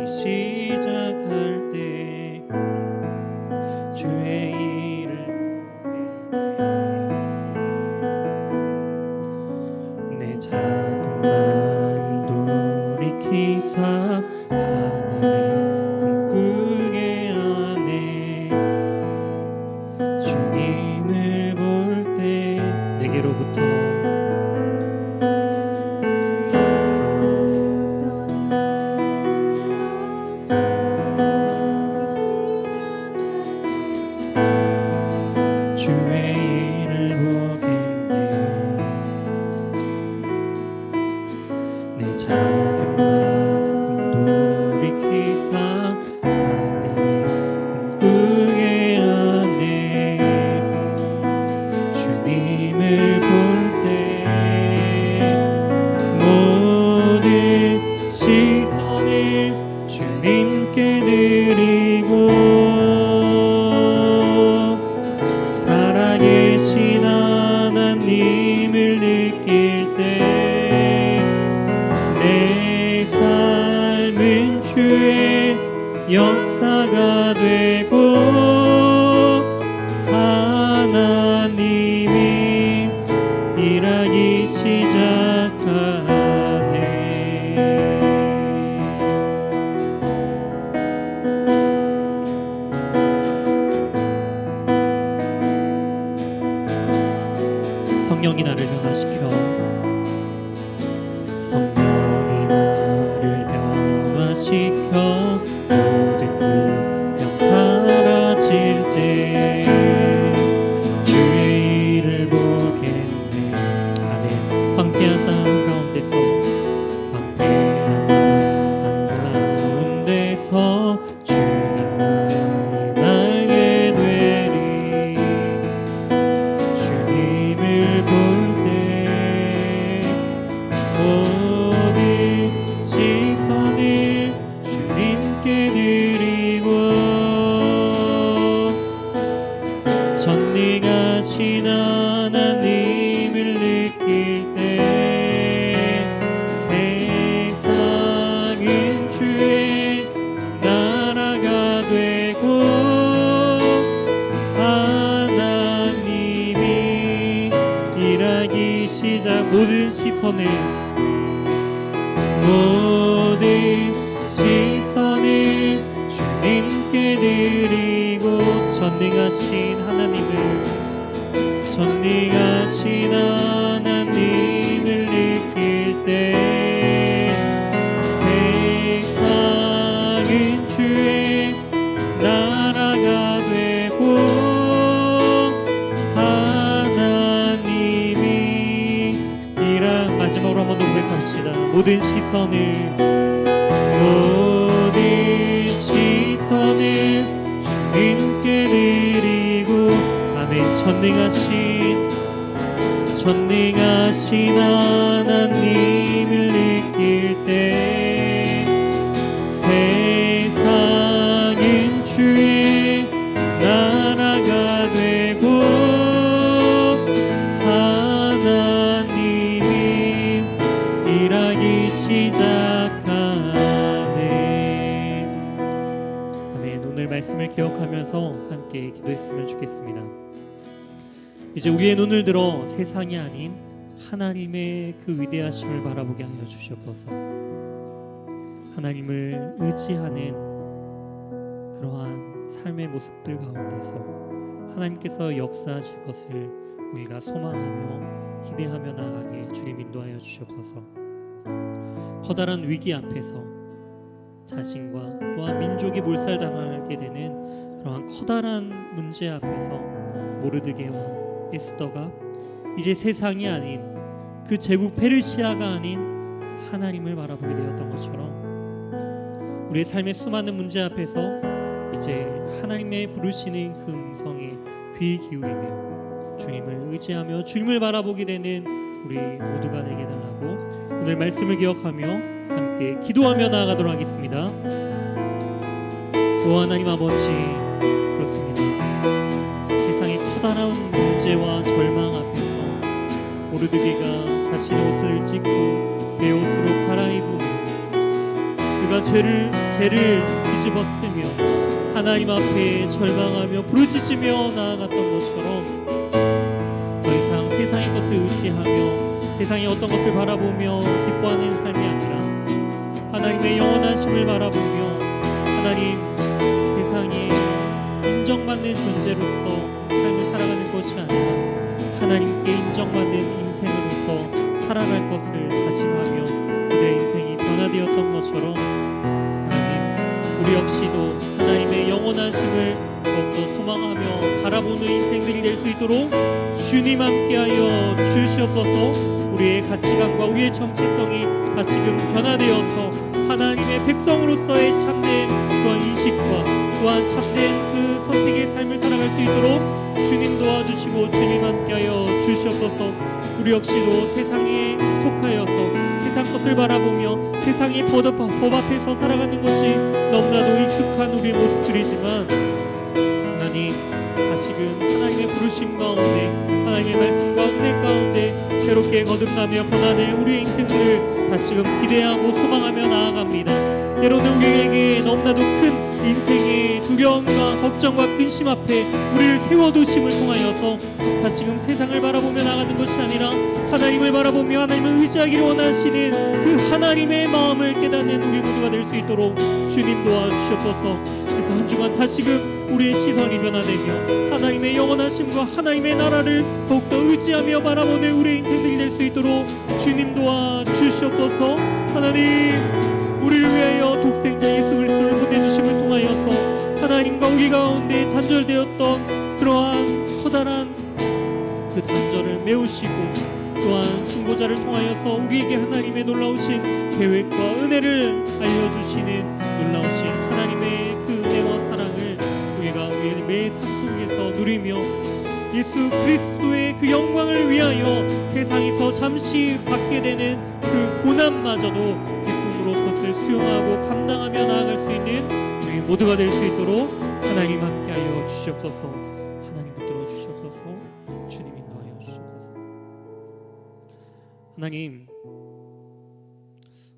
시작할 때 주의 일을 내 작은 마음 돌이키사 하늘을 꿈꾸게 하네. 주님을 볼 때 내게로부터 작은 마음 돌이키사 하늘을 꿈꾸게 하네. 주님을 볼 때 모든 시선을 주님께 드리고 살아계신 하나님을 느낄 때 내 삶은 주의 역사가 되고 하나님이 일하기 시작하네. 성령이 나를 변화시켜 모든 무명 사라질 때 주의 일을 보겠네. 아멘. 황폐한 땅 가운데서 주님만을 알게 되리. 주님을 볼 때 모든 시선을 주님께 드리고 전능하신 하나님을 느낄 때 일하기 시작. 모든 시선을 주님께 드리고 전능하신 하나님을 느낄 때 세상은 주의 나라가 되고 하나님이 마지막으로 한 번 더 고백합시다. 모든 시선을 주님께 드리고 아멘. 전능하신 하나님을 느낄 때 세상은 주의 나라가 되고 하나님이 일하기 시작하네. 아멘. 오늘 말씀을 기억하면서 함께 기도했으면 좋겠습니다. 이제 우리의 눈을 들어 세상이 아닌 하나님의 그 위대하심을 바라보게 하여 주시옵소서. 하나님을 의지하는 그러한 삶의 모습들 가운데서 하나님께서 역사하실 것을 우리가 소망하며 기대하며 나아가게 주님 인도하여 주시옵소서. 커다란 위기 앞에서 자신과 또한 민족이 몰살당하게 되는 그러한 커다란 문제 앞에서 모르드게와 에스더가 이제 세상이 아닌 그 제국 페르시아가 아닌 하나님을 바라보게 되었던 것처럼 우리의 삶의 수많은 문제 앞에서 이제 하나님의 부르시는 그 음성에 귀 기울이며 주님을 의지하며 주님을 바라보게 되는 우리 모두가 되게 달라고 오늘 말씀을 기억하며 함께 기도하며 나아가도록 하겠습니다. 오 하나님 아버지, 그렇습니다. 세상의 커다란 문제와 절망 앞에서 모르드게가 자신의 옷을 찢고 내 옷으로 갈아입으며 그가 죄를 뒤집었으며 하나님 앞에 절망하며 부르짖으며 나아갔던 것처럼 더 이상 세상의 것을 의지하며 세상의 어떤 것을 바라보며 기뻐하는 삶이 아니라 하나님의 영원하심을 바라보며 하나님 세상에 인정받는 존재로서 삶을 살아가는 것이 아니라 하나님께 인정받는 인생으로서 살아갈 것을 다짐하며 그들의 인생이 변화되었던 것처럼 하나님 우리 역시도 하나님의 영원하심을 더욱더 소망하며 바라보는 인생들이 될 수 있도록 주님 함께하여 주시옵소서. 우리의 가치관과 우리의 정체성이 다시금 변화되어서 하나님의 백성으로서의 참된 그런 인식과 또한 참된 그 선택의 삶을 살아갈 수 있도록 주님 도와주시고 주님 함께하여 주시옵소서. 우리 역시도 세상에 속하여서 세상 것을 바라보며 세상의 법 앞에서 살아가는 것이 너무나도 익숙한 우리의 모습들이지만 하나님 다시금 하나님의 부르심 가운데 하나님의 말씀과 은혜 가운데 새롭게 거듭나며 변화될 우리의 인생들을 다시금 기대하고 소망하며 나아갑니다. 때로는 우리에게 너무나도 큰 인생의 두려움과 걱정과 근심 앞에 우리를 세워두심을 통하여서 다시금 세상을 바라보며 나가는 것이 아니라 하나님을 바라보며 하나님을 의지하기를 원하시는 그 하나님의 마음을 깨닫는 우리 모두가 될 수 있도록 주님 도와주시옵소서. 그래서 한 주간 다시금 우리의 시선이 변화되며 하나님의 영원하심과 하나님의 나라를 더욱더 의지하며 바라보는 우리의 인생들이 될 수 있도록 주님 도와주시옵소서. 하나님 우리를 위하여 독생자 예수 그리스도를 보내주심을 통하여서 하나님과 우리 가운데 단절되었던 그러한 커다란 그 단절을 메우시고 또한 중보자를 통하여서 우리에게 하나님의 놀라우신 계획과 은혜를 알려주시는 놀라우신 하나님의 그 은혜와 사랑을 우리가 우리의 매 삶 속에서 누리며 예수 그리스도의 그 영광을 위하여 세상에서 잠시 받게 되는 그 고난마저도 기쁨으로 그것을 수용하고 감당하며 나아갈 수 있는 우리 모두가 될 수 있도록 하나님 함께하여 주시옵소서. 하나님 붙들어 주시옵소서. 주님 인도하여 주시옵소서. 하나님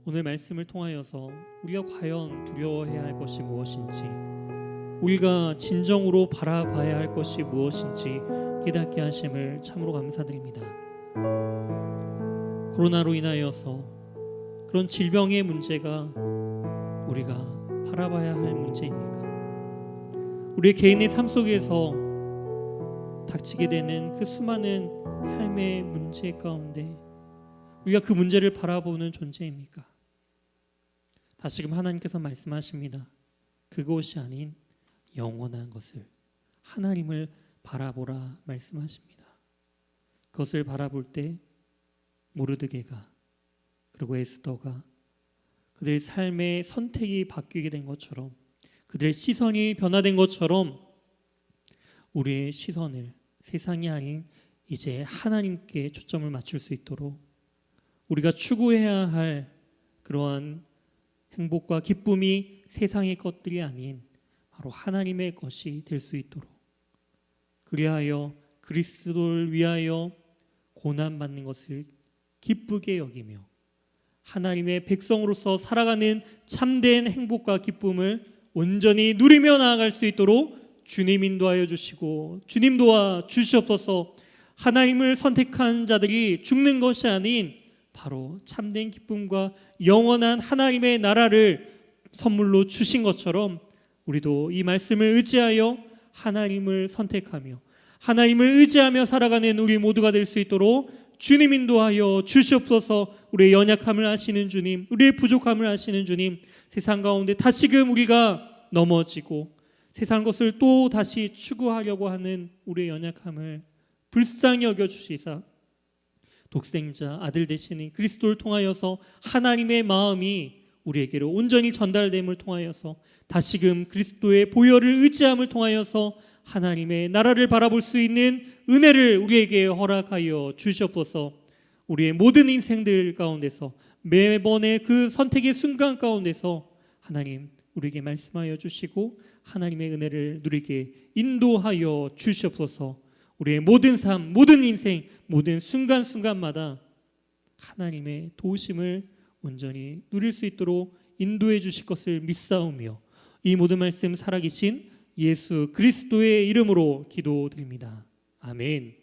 오늘 말씀을 통하여서 우리가 과연 두려워해야 할 것이 무엇인지 우리가 진정으로 바라봐야 할 것이 무엇인지 깨닫게 하심을 참으로 감사드립니다. 코로나로 인하여서 그런 질병의 문제가 우리가 바라봐야 할 문제입니까? 우리 개인의 삶 속에서 닥치게 되는 그 수많은 삶의 문제 가운데 우리가 그 문제를 바라보는 존재입니까? 다시금 하나님께서 말씀하십니다. 그것이 아닌 영원한 것을, 하나님을 바라보라 말씀하십니다. 그것을 바라볼 때 모르드게가 그리고 에스더가 그들의 삶의 선택이 바뀌게 된 것처럼, 그들의 시선이 변화된 것처럼 우리의 시선을 세상이 아닌 이제 하나님께 초점을 맞출 수 있도록 우리가 추구해야 할 그러한 행복과 기쁨이 세상의 것들이 아닌 바로 하나님의 것이 될 수 있도록, 그리하여 그리스도를 위하여 고난받는 것을 기쁘게 여기며 하나님의 백성으로서 살아가는 참된 행복과 기쁨을 온전히 누리며 나아갈 수 있도록 주님 인도하여 주시고 주님 도와 주시옵소서. 하나님을 선택한 자들이 죽는 것이 아닌 바로 참된 기쁨과 영원한 하나님의 나라를 선물로 주신 것처럼 우리도 이 말씀을 의지하여 하나님을 선택하며 하나님을 의지하며 살아가는 우리 모두가 될 수 있도록 주님 인도하여 주시옵소서. 우리의 연약함을 아시는 주님, 우리의 부족함을 아시는 주님, 세상 가운데 다시금 우리가 넘어지고 세상 것을 또 다시 추구하려고 하는 우리의 연약함을 불쌍히 여겨주시사 독생자 아들 되시는 그리스도를 통하여서 하나님의 마음이 우리에게로 온전히 전달됨을 통하여서 다시금 그리스도의 보혈을 의지함을 통하여서 하나님의 나라를 바라볼 수 있는 은혜를 우리에게 허락하여 주시옵소서. 우리의 모든 인생들 가운데서 매번의 그 선택의 순간 가운데서 하나님 우리에게 말씀하여 주시고 하나님의 은혜를 누리게 인도하여 주시옵소서. 우리의 모든 삶, 모든 인생, 모든 순간순간마다 하나님의 도우심을 온전히 누릴 수 있도록 인도해 주실 것을 믿사오며 이 모든 말씀 살아계신 예수 그리스도의 이름으로 기도드립니다. 아멘.